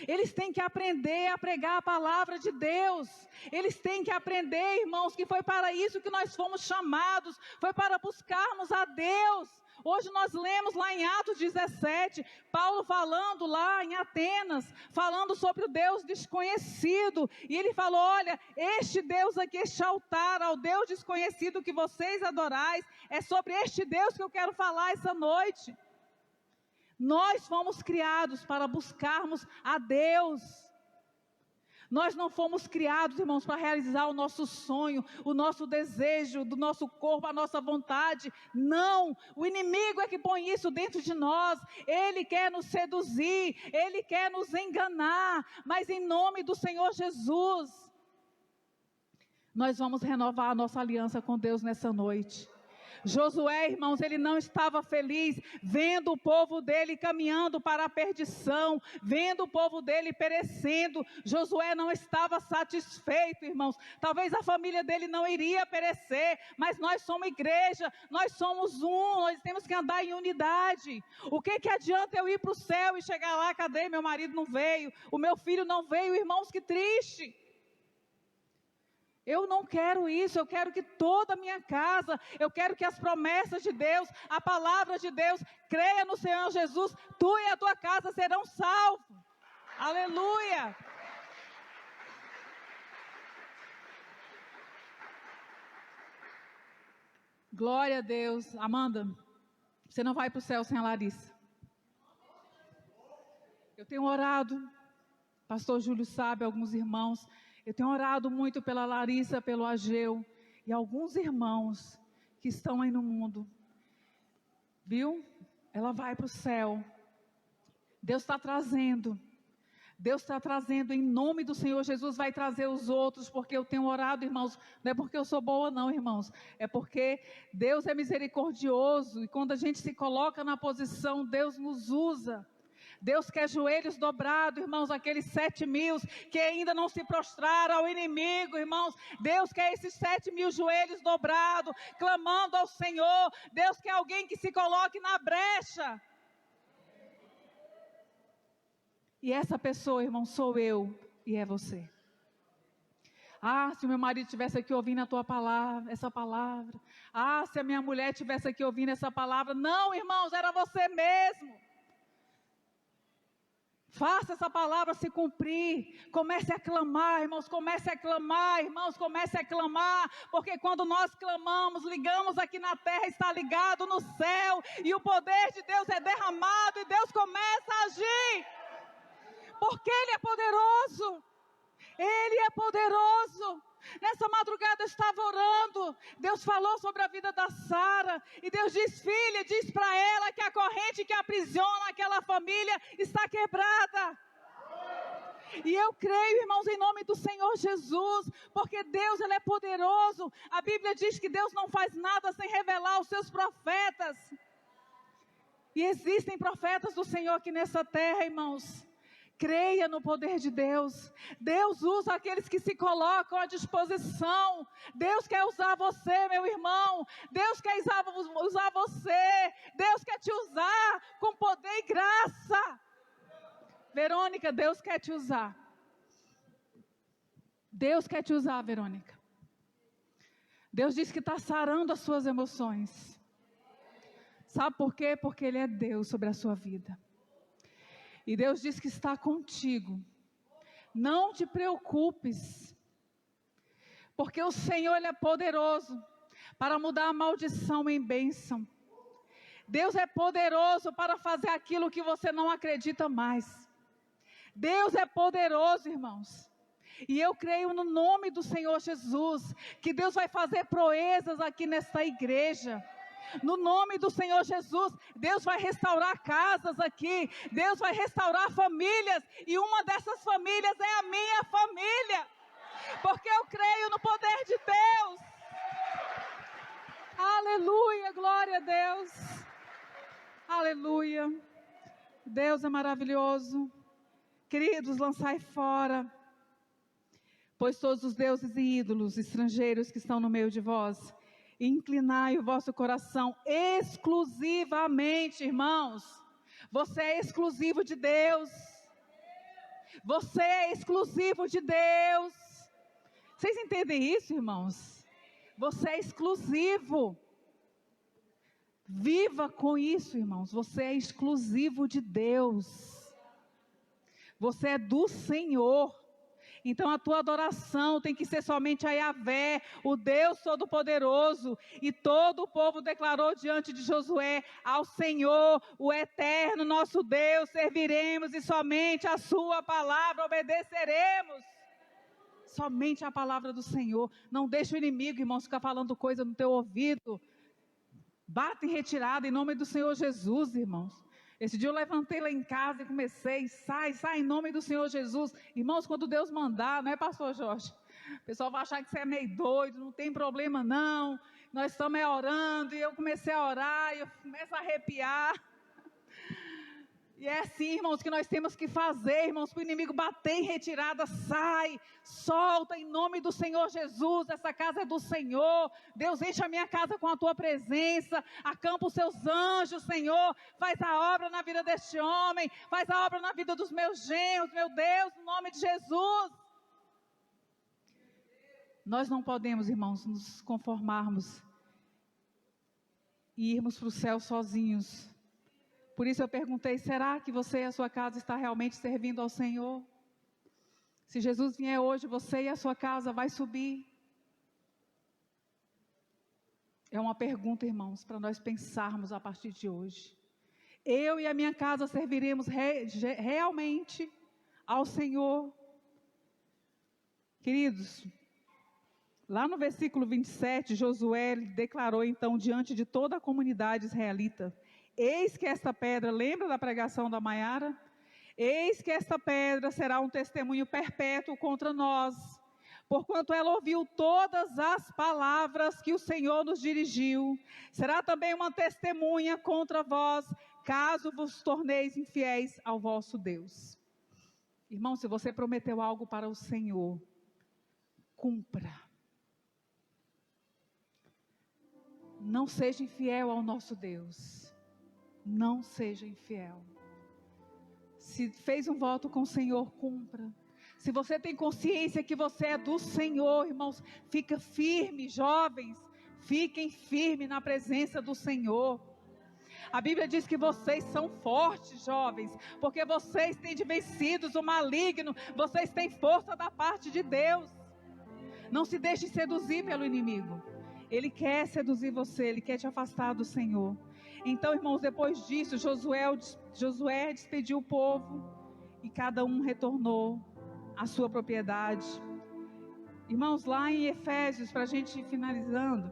Eles têm que aprender a pregar a palavra de Deus. Eles têm que aprender, irmãos, que foi para isso que nós fomos chamados. Foi para buscarmos a Deus. Hoje nós lemos lá em Atos 17, Paulo falando lá em Atenas, falando sobre o Deus desconhecido. E ele falou, olha, este Deus aqui, este altar ao Deus desconhecido que vocês adorais, é sobre este Deus que eu quero falar essa noite. Nós fomos criados para buscarmos a Deus. Nós não fomos criados, irmãos, para realizar o nosso sonho, o nosso desejo do nosso corpo, a nossa vontade. Não, o inimigo é que põe isso dentro de nós. Ele quer nos seduzir, ele quer nos enganar. Mas em nome do Senhor Jesus, nós vamos renovar a nossa aliança com Deus nessa noite. Josué, irmãos, ele não estava feliz vendo o povo dele caminhando para a perdição, vendo o povo dele perecendo. Josué não estava satisfeito, irmãos. Talvez a família dele não iria perecer, mas nós somos igreja, nós somos nós temos que andar em unidade. O que adianta eu ir para o céu e chegar lá, cadê? Meu marido não veio, o meu filho não veio, irmãos, que triste. Eu não quero isso, eu quero que toda a minha casa, eu quero que as promessas de Deus, a palavra de Deus, creia no Senhor Jesus, tu e a tua casa serão salvos. Aleluia! Glória a Deus. Amanda, você não vai para o céu sem a Larissa. Eu tenho orado, pastor Júlio sabe, alguns irmãos, eu tenho orado muito pela Larissa, pelo Ageu e alguns irmãos que estão aí no mundo. Viu? Ela vai para o céu. Deus está trazendo. Deus está trazendo em nome do Senhor Jesus, vai trazer os outros, porque eu tenho orado, irmãos. Não é porque eu sou boa não, irmãos. É porque Deus é misericordioso e quando a gente se coloca na posição, Deus nos usa. Deus quer joelhos dobrados, irmãos, aqueles 7.000 que ainda não se prostraram ao inimigo, irmãos. Deus quer esses 7.000 joelhos dobrados, clamando ao Senhor. Deus quer alguém que se coloque na brecha. E essa pessoa, irmão, sou eu e é você. Ah, se o meu marido estivesse aqui ouvindo a tua palavra, essa palavra. Ah, se a minha mulher estivesse aqui ouvindo essa palavra. Não, irmãos, era você mesmo. Faça essa palavra se cumprir. Comece a clamar, irmãos, comece a clamar, irmãos, comece a clamar. Porque quando nós clamamos, ligamos aqui na terra, está ligado no céu. E o poder de Deus é derramado e Deus começa a agir. Porque Ele é poderoso. Ele é poderoso. Nessa madrugada eu estava orando. Deus falou sobre a vida da Sara. E Deus diz, filha, diz para ela que a corrente que aprisiona aquela família está quebrada. E eu creio, irmãos, em nome do Senhor Jesus. Porque Deus, Ele é poderoso. A Bíblia diz que Deus não faz nada sem revelar os seus profetas. E existem profetas do Senhor aqui nessa terra, irmãos. Creia no poder de Deus. Deus usa aqueles que se colocam à disposição. Deus quer usar você, meu irmão. Deus quer usar você. Deus quer te usar com poder e graça. Verônica, Deus quer te usar. Deus quer te usar, Verônica. Deus diz que está sarando as suas emoções. Sabe por quê? Porque Ele é Deus sobre a sua vida. E Deus diz que está contigo. Não te preocupes. Porque o Senhor, Ele é poderoso para mudar a maldição em bênção. Deus é poderoso para fazer aquilo que você não acredita mais. Deus é poderoso, irmãos. E eu creio no nome do Senhor Jesus, que Deus vai fazer proezas aqui nesta igreja. No nome do Senhor Jesus, Deus vai restaurar casas aqui, Deus vai restaurar famílias, e uma dessas famílias é a minha família. porque eu creio no poder de Deus. Aleluia, glória a Deus. Aleluia. Deus é maravilhoso. Queridos, lançai fora, pois todos os deuses e ídolos estrangeiros que estão no meio de vós, e inclinai o vosso coração exclusivamente, irmãos. Você é exclusivo de Deus. Você é exclusivo de Deus. Vocês entendem isso, irmãos? Você é exclusivo. Viva com isso, irmãos. Você é exclusivo de Deus. Você é do Senhor. Então a tua adoração tem que ser somente a Yahvé, o Deus Todo-Poderoso. E todo o povo declarou diante de Josué: ao Senhor, o eterno nosso Deus, serviremos e somente a sua palavra obedeceremos. Somente a palavra do Senhor. Não deixe o inimigo, irmãos, ficar falando coisa no teu ouvido. Bata em retirada em nome do Senhor Jesus, irmãos. Esse dia eu levantei lá em casa e comecei, sai em nome do Senhor Jesus. Irmãos, quando Deus mandar, não é, pastor Jorge? O pessoal vai achar que você é meio doido, não tem problema não. Nós estamos orando, e eu comecei a orar, e eu começo a arrepiar. E é assim, irmãos, que nós temos que fazer, irmãos, para o inimigo bater em retirada. Sai, solta em nome do Senhor Jesus. Essa casa é do Senhor. Deus, enche a minha casa com a tua presença. Acampa os seus anjos, Senhor. Faz a obra na vida deste homem. Faz a obra na vida dos meus genros, meu Deus, em nome de Jesus. Nós não podemos, irmãos, nos conformarmos e irmos para o céu sozinhos. Por isso eu perguntei, será que você e a sua casa está realmente servindo ao Senhor? Se Jesus vier hoje, você e a sua casa vai subir? É uma pergunta, irmãos, para nós pensarmos a partir de hoje. Eu e a minha casa serviremos realmente ao Senhor? Queridos, lá no versículo 27, Josué declarou então diante de toda a comunidade israelita: eis que esta pedra, lembra da pregação da Maiara? Eis que esta pedra será um testemunho perpétuo contra nós, porquanto ela ouviu todas as palavras que o Senhor nos dirigiu. Será também uma testemunha contra vós, caso vos torneis infiéis ao vosso Deus. Irmão, se você prometeu algo para o Senhor, cumpra. Não seja infiel ao nosso Deus. Não seja infiel. Se fez um voto com o Senhor, cumpra. Se você tem consciência que você é do Senhor, irmãos, fica firme, jovens. Fiquem firmes na presença do Senhor. A Bíblia diz que vocês são fortes, jovens, porque vocês têm vencido o maligno. Vocês têm força da parte de Deus. Não se deixe seduzir pelo inimigo. Ele quer seduzir você, ele quer te afastar do Senhor. Então, irmãos, depois disso, Josué despediu o povo e cada um retornou à sua propriedade. Irmãos, lá em Efésios, para a gente ir finalizando,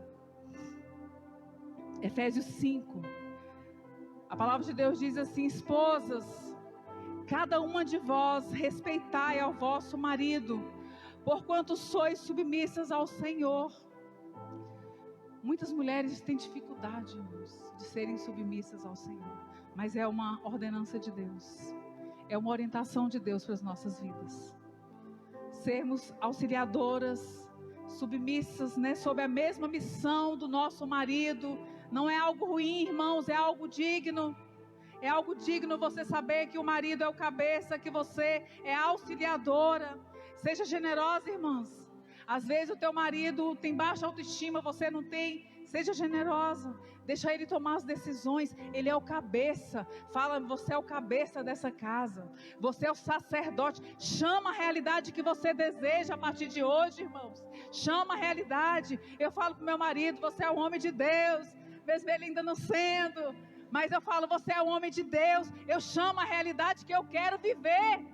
Efésios 5, a palavra de Deus diz assim: esposas, cada uma de vós respeitai ao vosso marido, porquanto sois submissas ao Senhor. Muitas mulheres têm dificuldade, irmãos, de serem submissas ao Senhor, mas é uma ordenança de Deus, é uma orientação de Deus para as nossas vidas. Sermos auxiliadoras, submissas, sob a mesma missão do nosso marido, não é algo ruim, irmãos, é algo digno. É algo digno você saber que o marido é o cabeça, que você é auxiliadora. Seja generosa, irmãs. Às vezes o teu marido tem baixa autoestima, você não tem. Seja generosa, deixa ele tomar as decisões. Ele é o cabeça. Fala, você é o cabeça dessa casa. Você é o sacerdote. Chama a realidade que você deseja a partir de hoje, irmãos. Chama a realidade. Eu falo para o meu marido, você é o homem de Deus. Mesmo ele ainda não sendo. Mas eu falo, você é o homem de Deus. Eu chamo a realidade que eu quero viver.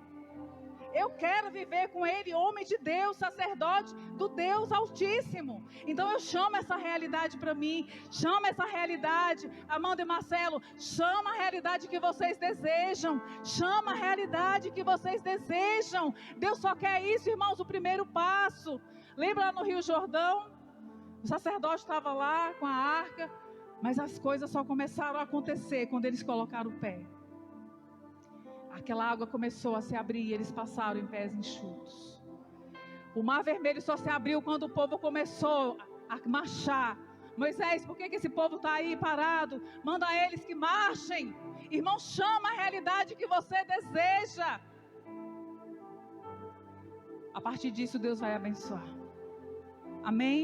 Eu quero viver com Ele, homem de Deus, sacerdote do Deus Altíssimo. Então eu chamo essa realidade para mim. Chama essa realidade, Amanda e Marcelo. Chama a realidade que vocês desejam. Chama a realidade que vocês desejam. Deus só quer isso, irmãos, o primeiro passo. Lembra lá no Rio Jordão? O sacerdote estava lá com a arca, mas as coisas só começaram a acontecer quando eles colocaram o pé. Aquela água começou a se abrir e eles passaram em pés enxutos. O mar vermelho só se abriu quando o povo começou a marchar. Moisés, por que esse povo está aí parado? Manda eles que marchem. Irmão, chama a realidade que você deseja. A partir disso Deus vai abençoar. Amém?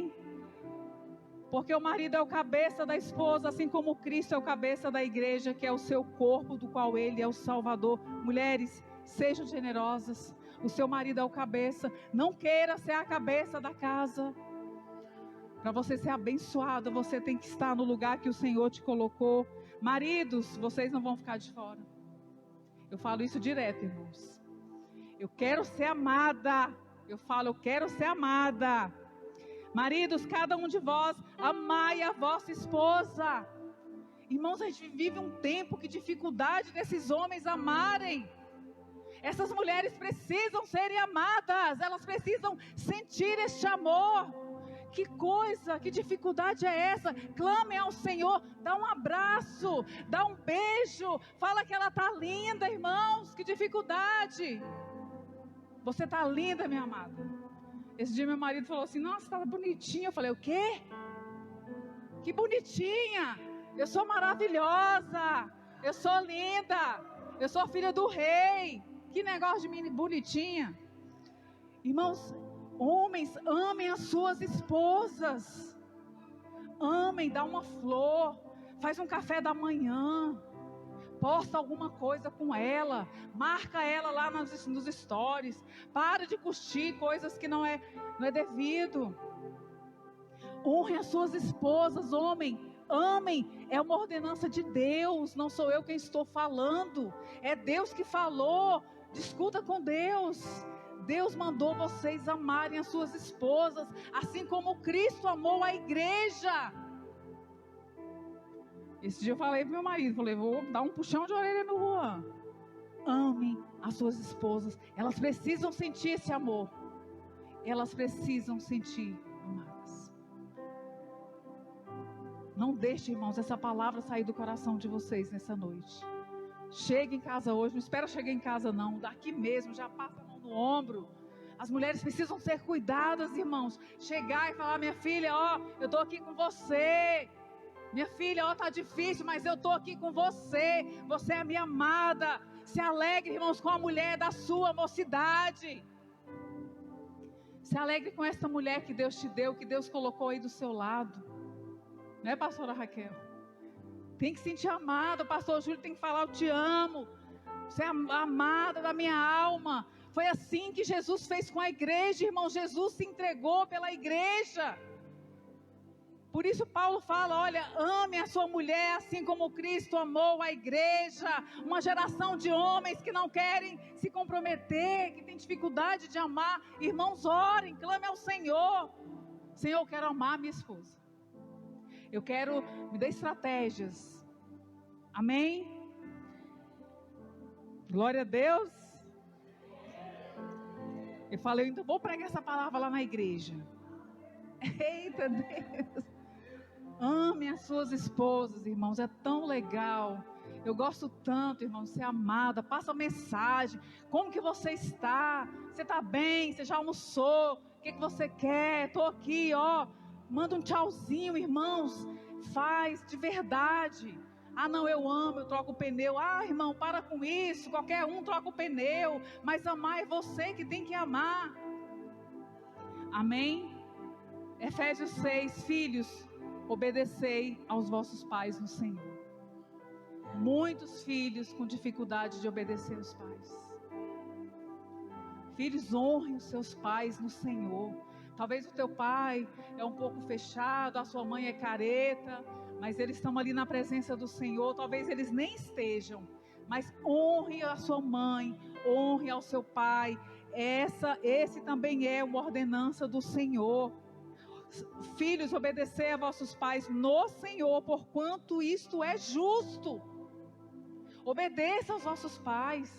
Porque o marido é o cabeça da esposa, assim como Cristo é o cabeça da igreja, que é o seu corpo, do qual Ele é o Salvador. Mulheres, sejam generosas. O seu marido é o cabeça. Não queira ser a cabeça da casa. Para você ser abençoada, você tem que estar no lugar que o Senhor te colocou. Maridos, vocês não vão ficar de fora. Eu falo isso direto, irmãos. Eu quero ser amada. Eu quero ser amada. Maridos, cada um de vós, amai a vossa esposa. Irmãos, a gente vive um tempo que dificuldade desses homens amarem. Essas mulheres precisam serem amadas, elas precisam sentir este amor. Que coisa, que dificuldade é essa? Clame ao Senhor, dá um abraço, dá um beijo, fala que ela está linda, irmãos, que dificuldade. Você está linda, minha amada. Esse dia meu marido falou assim, nossa, está bonitinha. Eu falei, o quê? Que bonitinha, eu sou maravilhosa, eu sou linda, eu sou filha do rei. Que negócio de bonitinha. Irmãos, homens, amem as suas esposas. Amem, dá uma flor, faz um café da manhã, posta alguma coisa com ela, marca ela lá nos stories. Para de curtir coisas que não é devido. Honre as suas esposas, homem. Amem, é uma ordenança de Deus, não sou eu quem estou falando, é Deus que falou. Discuta com Deus. Deus mandou vocês amarem as suas esposas, assim como Cristo amou a igreja. Esse dia eu falei para meu marido, vou dar um puxão de orelha no Juan. Amem as suas esposas, elas precisam sentir esse amor. Elas precisam sentir amadas. Não deixe, irmãos, essa palavra sair do coração de vocês nessa noite. Chegue em casa hoje, não espera chegar em casa não, daqui mesmo, já passa a mão no ombro. As mulheres precisam ser cuidadas, irmãos. Chegar e falar, minha filha, eu estou aqui com você. Minha filha, está difícil, mas eu estou aqui com você. Você é minha amada. Se alegre, irmãos, com a mulher da sua mocidade. Se alegre com essa mulher que Deus te deu, que Deus colocou aí do seu lado. Né, pastora Raquel? Tem que sentir amada. O pastor Júlio tem que falar, eu te amo. Você é amada da minha alma. Foi assim que Jesus fez com a igreja, irmão. Jesus se entregou pela igreja. Por isso Paulo fala, olha, ame a sua mulher assim como Cristo amou a igreja. Uma geração de homens que não querem se comprometer, que tem dificuldade de amar. Irmãos, orem, clame ao Senhor. Senhor, eu quero amar minha esposa. Eu quero, me dê estratégias. Amém? Glória a Deus. Eu falei, então vou pregar essa palavra lá na igreja. Eita Deus. Ame as suas esposas, irmãos, é tão legal. Eu gosto tanto, irmão, de ser amada. Passa mensagem, como que você está? Você está bem? Você já almoçou? O que você quer? Estou aqui, manda um tchauzinho, irmãos. Faz de verdade. Ah não, eu amo, eu troco o pneu. Ah irmão, para com isso, qualquer um troca o pneu. Mas amar é você que tem que amar. Amém? Efésios 6, filhos, obedecei aos vossos pais no Senhor. Muitos filhos com dificuldade de obedecer aos pais. Filhos, honrem os seus pais no Senhor. Talvez o teu pai é um pouco fechado, a sua mãe é careta, mas eles estão ali na presença do Senhor. Talvez eles nem estejam, mas honre a sua mãe, honre ao seu pai. Esse também é uma ordenança do Senhor. Filhos, obedecei a vossos pais no Senhor, porquanto isto é justo. Obedeça aos vossos pais.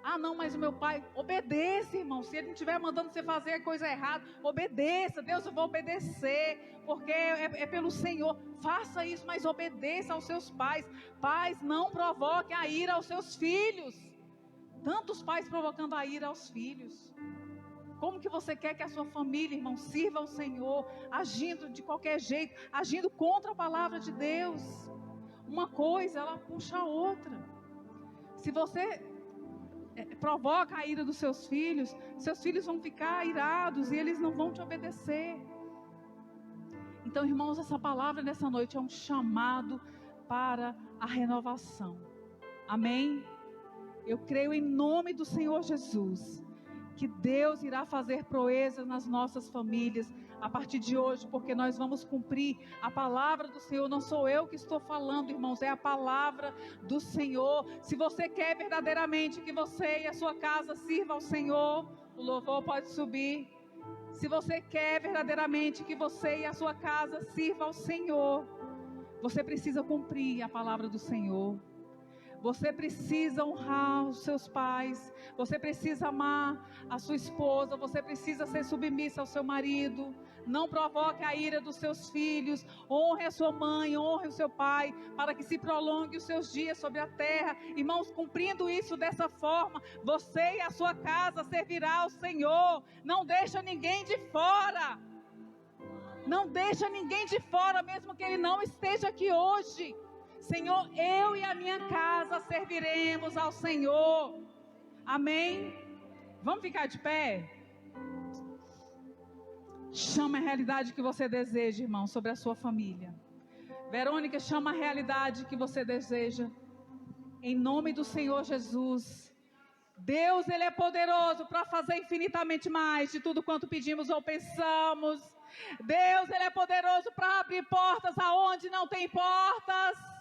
Ah, não, mas o meu pai, obedeça, irmão. Se ele não estiver mandando você fazer a coisa errada, obedeça. Deus, eu vou obedecer, porque é pelo Senhor. Faça isso, mas obedeça aos seus pais. Pais, não provoquem a ira aos seus filhos. Tantos pais provocando a ira aos filhos. Como que você quer que a sua família, irmão, sirva ao Senhor, agindo de qualquer jeito, agindo contra a palavra de Deus? Uma coisa, ela puxa a outra. Se você provoca a ira dos seus filhos vão ficar irados e eles não vão te obedecer. Então, irmãos, essa palavra nessa noite é um chamado para a renovação. Amém? Eu creio em nome do Senhor Jesus que Deus irá fazer proezas nas nossas famílias a partir de hoje, porque nós vamos cumprir a palavra do Senhor. Não sou eu que estou falando, irmãos, é a palavra do Senhor. Se você quer verdadeiramente que você e a sua casa sirvam ao Senhor, o louvor pode subir. Se você quer verdadeiramente que você e a sua casa sirvam ao Senhor, você precisa cumprir a palavra do Senhor. Você precisa honrar os seus pais, você precisa amar a sua esposa, você precisa ser submissa ao seu marido. Não provoque a ira dos seus filhos, honre a sua mãe, honre o seu pai, para que se prolongue os seus dias sobre a terra. Irmãos, cumprindo isso dessa forma, você e a sua casa servirá ao Senhor. Não deixa ninguém de fora. Não deixa ninguém de fora, mesmo que ele não esteja aqui hoje. Senhor, eu e a minha casa serviremos ao Senhor. Amém? Vamos ficar de pé? Chama a realidade que você deseja, irmão, sobre a sua família. Verônica, chama a realidade que você deseja. Em nome do Senhor Jesus. Deus, Ele é poderoso para fazer infinitamente mais de tudo quanto pedimos ou pensamos. Deus, Ele é poderoso para abrir portas aonde não tem portas.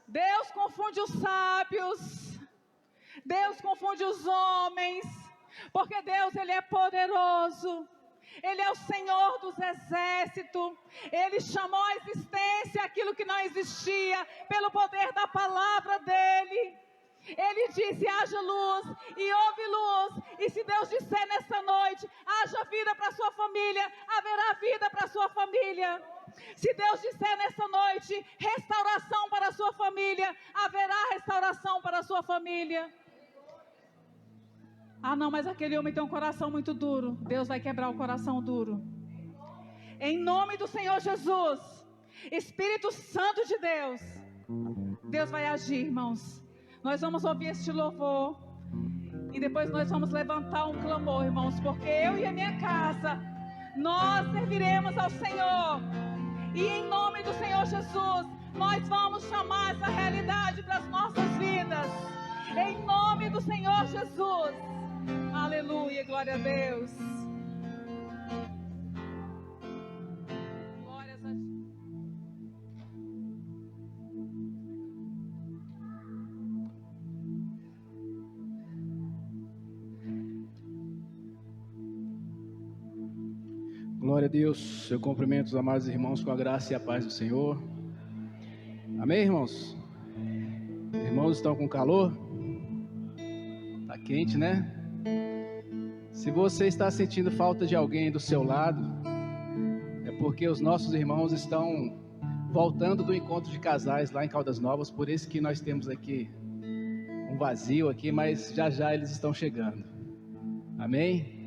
Deus confunde os sábios, Deus confunde os homens, porque Deus, Ele é poderoso, Ele é o Senhor dos exércitos, Ele chamou à existência aquilo que não existia, pelo poder da palavra dEle. Ele disse, haja luz, e houve luz, e se Deus disser nessa noite, haja vida para a sua família, haverá vida para a sua família. Se Deus disser nessa noite, restauração para a sua família, haverá restauração para a sua família. Ah não, mas aquele homem tem um coração muito duro. Deus vai quebrar o coração duro. Em nome do Senhor Jesus, Espírito Santo de Deus, Deus vai agir, irmãos. Nós vamos ouvir este louvor, e depois nós vamos levantar um clamor, irmãos, porque eu e a minha casa, nós serviremos ao Senhor. E em nome do Senhor Jesus, nós vamos chamar essa realidade para as nossas vidas. Em nome do Senhor Jesus. Aleluia, glória a Deus. Glórias a Deus. Glória a Deus, eu cumprimento os amados irmãos com a graça e a paz do Senhor. Amém, irmãos? Irmãos estão com calor? Está quente, né? Se você está sentindo falta de alguém do seu lado, é porque os nossos irmãos estão voltando do encontro de casais lá em Caldas Novas, por isso que nós temos aqui um vazio aqui, mas já já eles estão chegando. Amém?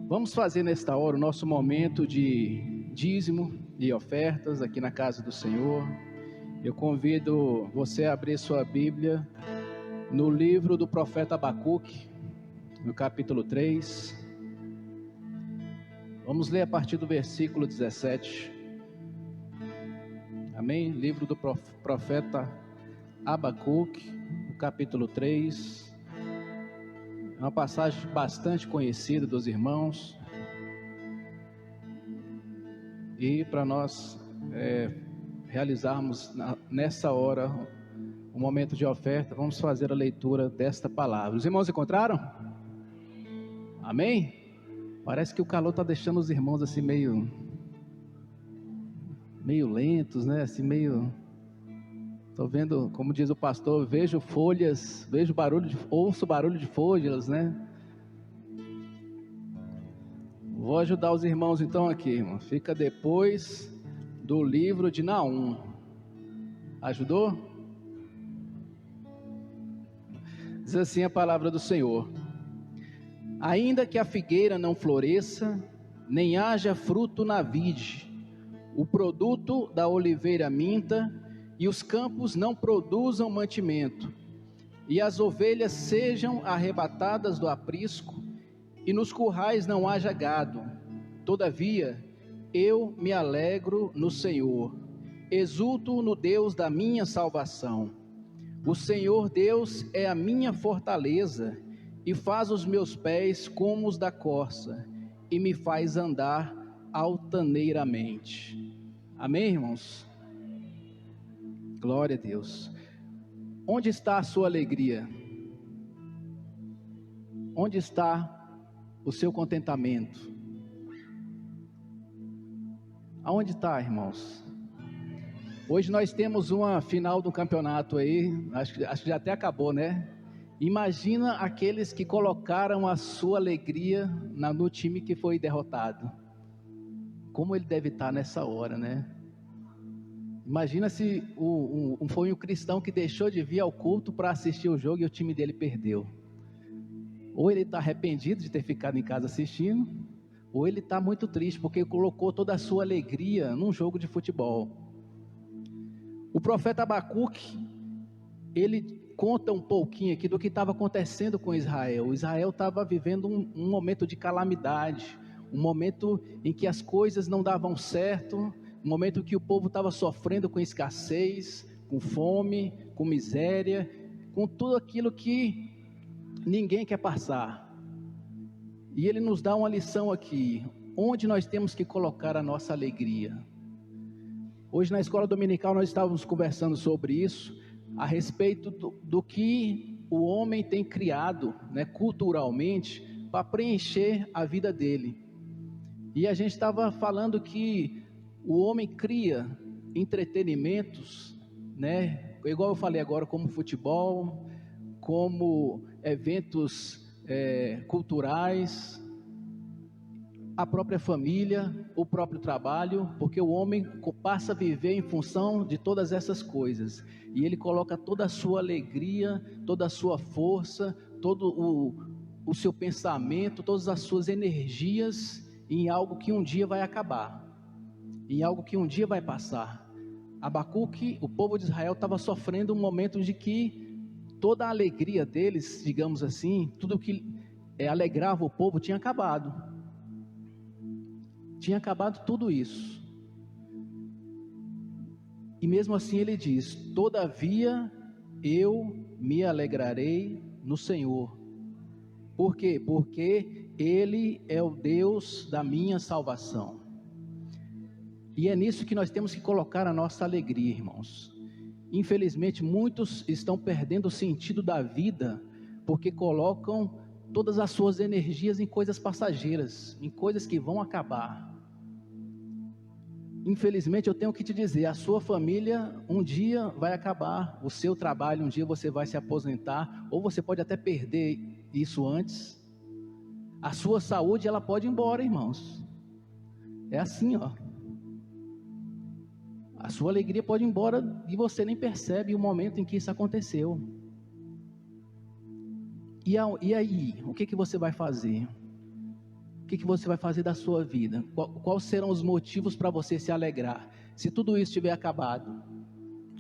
Vamos fazer nesta hora o nosso momento de dízimo e ofertas aqui na casa do Senhor. Eu convido você a abrir sua Bíblia no livro do profeta Abacuque, no capítulo 3. Vamos ler a partir do versículo 17. Amém? Livro do profeta Abacuque, no capítulo 3. É uma passagem bastante conhecida dos irmãos, e para nós realizarmos nessa hora o momento de oferta, vamos fazer a leitura desta palavra. Os irmãos encontraram? Amém? Parece que o calor está deixando os irmãos assim meio lentos, né? Assim meio... Estou vendo, como diz o pastor, vejo folhas, ouço barulho de folhas, né? Vou ajudar os irmãos então aqui, irmão. Fica depois do livro de Naum. Ajudou? Diz assim a palavra do Senhor: ainda que a figueira não floresça, nem haja fruto na vide, o produto da oliveira minta, e os campos não produzam mantimento, e as ovelhas sejam arrebatadas do aprisco, e nos currais não haja gado, todavia eu me alegro no Senhor, exulto no Deus da minha salvação. O Senhor Deus é a minha fortaleza, e faz os meus pés como os da corça, e me faz andar altaneiramente. Amém, irmãos? Glória a Deus. Onde está a sua alegria? Onde está o seu contentamento? Aonde está, irmãos? Hoje nós temos uma final do campeonato aí, acho que já até acabou, né? Imagina aqueles que colocaram a sua alegria no time que foi derrotado. Como ele deve estar nessa hora, né? Imagina se foi um cristão que deixou de vir ao culto para assistir o jogo e o time dele perdeu. Ou ele está arrependido de ter ficado em casa assistindo, ou ele está muito triste porque colocou toda a sua alegria num jogo de futebol. O profeta Abacuque, ele conta um pouquinho aqui do que estava acontecendo com Israel. Israel estava vivendo um momento de calamidade, um momento em que as coisas não davam certo, um momento que o povo estava sofrendo com escassez, com fome, com miséria, com tudo aquilo que ninguém quer passar. E ele nos dá uma lição aqui, onde nós temos que colocar a nossa alegria. Hoje na escola dominical nós estávamos conversando sobre isso, a respeito do que o homem tem criado, né, culturalmente, para preencher a vida dele. E a gente estava falando que o homem cria entretenimentos, né, igual eu falei agora, como futebol, como eventos culturais, a própria família, o próprio trabalho, porque o homem passa a viver em função de todas essas coisas, e ele coloca toda a sua alegria, toda a sua força, todo o seu pensamento, todas as suas energias em algo que um dia vai acabar, em algo que um dia vai passar. Abacuque, o povo de Israel estava sofrendo um momento de que toda a alegria deles, digamos assim, tudo que alegrava o povo tinha acabado. Tinha acabado tudo isso. E mesmo assim ele diz: todavia eu me alegrarei no Senhor. Por quê? Porque Ele é o Deus da minha salvação. E é nisso que nós temos que colocar a nossa alegria, irmãos. Infelizmente muitos estão perdendo o sentido da vida, porque colocam todas as suas energias em coisas passageiras, em coisas que vão acabar. Infelizmente eu tenho que te dizer, a sua família um dia vai acabar, o seu trabalho um dia você vai se aposentar, ou você pode até perder isso antes. A sua saúde ela pode ir embora, irmãos. É assim, ó. A sua alegria pode ir embora e você nem percebe o momento em que isso aconteceu. E aí, o que você vai fazer? O que você vai fazer da sua vida? Quais serão os motivos para você se alegrar, se tudo isso tiver acabado?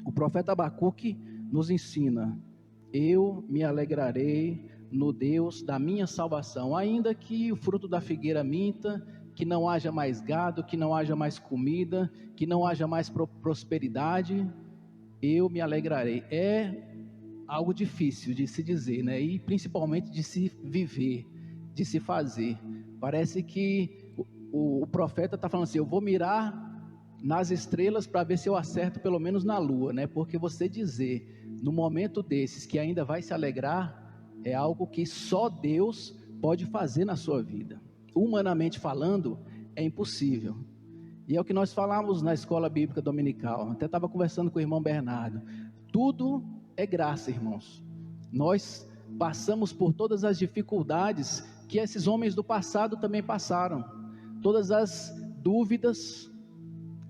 O profeta Abacuque nos ensina: eu me alegrarei no Deus da minha salvação, ainda que o fruto da figueira minta, que não haja mais gado, que não haja mais comida, que não haja mais prosperidade, eu me alegrarei. É algo difícil de se dizer, né? E principalmente de se viver, de se fazer. Parece que o profeta está falando assim: eu vou mirar nas estrelas para ver se eu acerto pelo menos na lua, né? Porque você dizer, no momento desses, que ainda vai se alegrar, é algo que só Deus pode fazer na sua vida. Humanamente falando, é impossível. E é o que nós falamos na escola bíblica dominical. Até estava conversando com o irmão Bernardo. Tudo é graça, irmãos. Nós passamos por todas as dificuldades que esses homens do passado também passaram. Todas as dúvidas,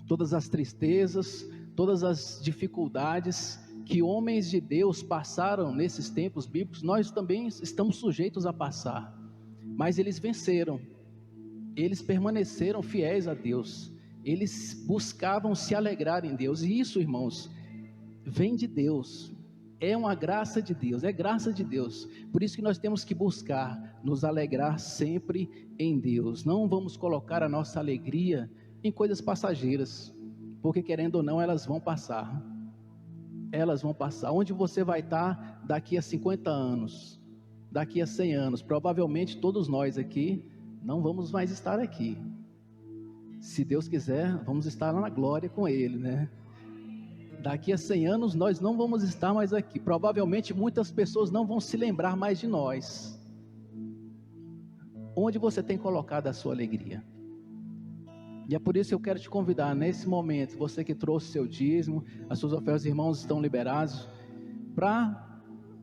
todas as tristezas, todas as dificuldades que homens de Deus passaram nesses tempos bíblicos, nós também estamos sujeitos a passar. Mas eles venceram. Eles permaneceram fiéis a Deus. Eles buscavam se alegrar em Deus. E isso, irmãos, vem de Deus. É uma graça de Deus, é graça de Deus. Por isso que nós temos que buscar nos alegrar sempre em Deus. Não vamos colocar a nossa alegria em coisas passageiras, porque querendo ou não, elas vão passar. Elas vão passar. Onde você vai estar daqui a 50 anos, daqui a 100 anos? Provavelmente todos nós aqui não vamos mais estar aqui. Se Deus quiser, vamos estar lá na glória com Ele, né? Daqui a 100 anos nós não vamos estar mais aqui. Provavelmente muitas pessoas não vão se lembrar mais de nós. Onde você tem colocado a sua alegria? E é por isso que eu quero te convidar nesse momento, você que trouxe seu dízimo, as suas ofertas, os irmãos estão liberados, para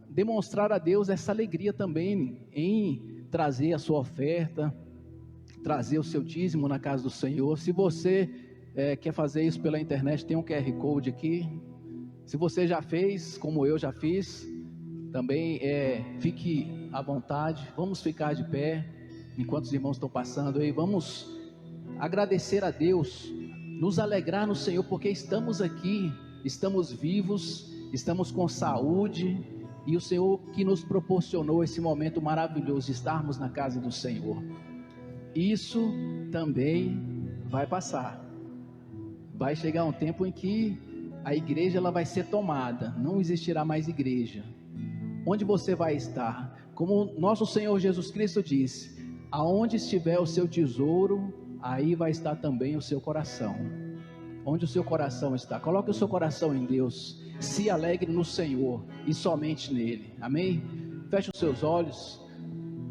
demonstrar a Deus essa alegria também em trazer a sua oferta, trazer o seu dízimo na casa do Senhor. Se você quer fazer isso pela internet, tem um QR Code aqui. Se você já fez, como eu já fiz, também fique à vontade. Vamos ficar de pé, enquanto os irmãos estão passando aí. Vamos agradecer a Deus, nos alegrar no Senhor, porque estamos aqui, estamos vivos, estamos com saúde, e o Senhor que nos proporcionou esse momento maravilhoso de estarmos na casa do Senhor. Isso também vai passar. Vai chegar um tempo em que a igreja ela vai ser tomada, não existirá mais igreja. Onde você vai estar? Como nosso Senhor Jesus Cristo disse: aonde estiver o seu tesouro, aí vai estar também o seu coração. Onde o seu coração está? Coloque o seu coração em Deus, se alegre no Senhor e somente nele. Amém? Feche os seus olhos.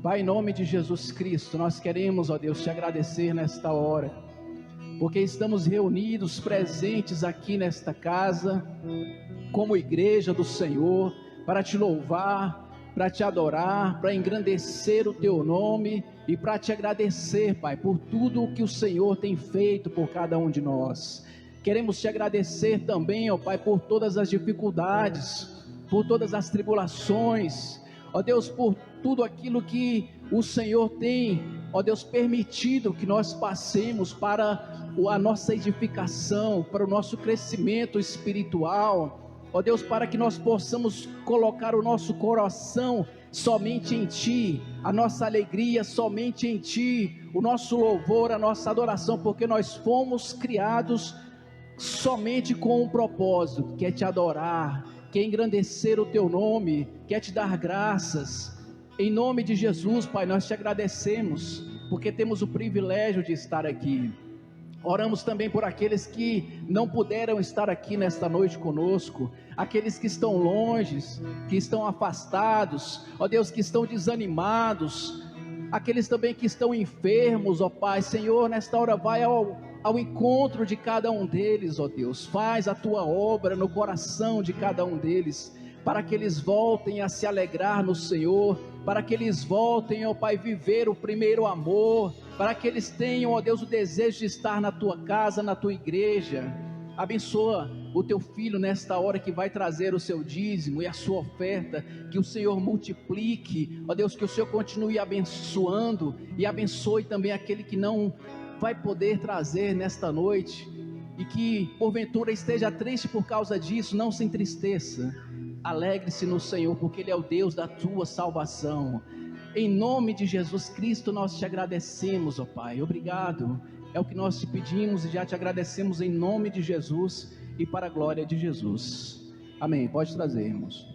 Pai, em nome de Jesus Cristo, nós queremos, ó Deus, te agradecer nesta hora, porque estamos reunidos, presentes aqui nesta casa, como igreja do Senhor, para te louvar, para te adorar, para engrandecer o teu nome e para te agradecer, Pai, por tudo o que o Senhor tem feito por cada um de nós. Queremos te agradecer também, ó Pai, por todas as dificuldades, por todas as tribulações, ó Deus, por tudo aquilo que o Senhor tem, ó Deus, permitido que nós passemos para a nossa edificação, para o nosso crescimento espiritual, ó Deus, para que nós possamos colocar o nosso coração somente em Ti, a nossa alegria somente em Ti, o nosso louvor, a nossa adoração, porque nós fomos criados somente com um propósito, que é te adorar, que é engrandecer o Teu nome, que é te dar graças. Em nome de Jesus, Pai, nós te agradecemos, porque temos o privilégio de estar aqui. Oramos também por aqueles que não puderam estar aqui nesta noite conosco, aqueles que estão longe, que estão afastados, ó Deus, que estão desanimados, aqueles também que estão enfermos, ó Pai. Senhor, nesta hora vai ao encontro de cada um deles, ó Deus, faz a Tua obra no coração de cada um deles, para que eles voltem a se alegrar no Senhor, para que eles voltem, ó Pai, viver o primeiro amor, para que eles tenham, ó Deus, o desejo de estar na Tua casa, na Tua igreja. Abençoa o Teu filho nesta hora que vai trazer o seu dízimo e a sua oferta, que o Senhor multiplique, ó Deus, que o Senhor continue abençoando, e abençoe também aquele que não vai poder trazer nesta noite, e que porventura esteja triste por causa disso. Não se entristeça, alegre-se no Senhor, porque Ele é o Deus da tua salvação. Em nome de Jesus Cristo nós te agradecemos, ó Pai, obrigado, é o que nós te pedimos e já te agradecemos em nome de Jesus e para a glória de Jesus. Amém. Pode trazer, irmãos.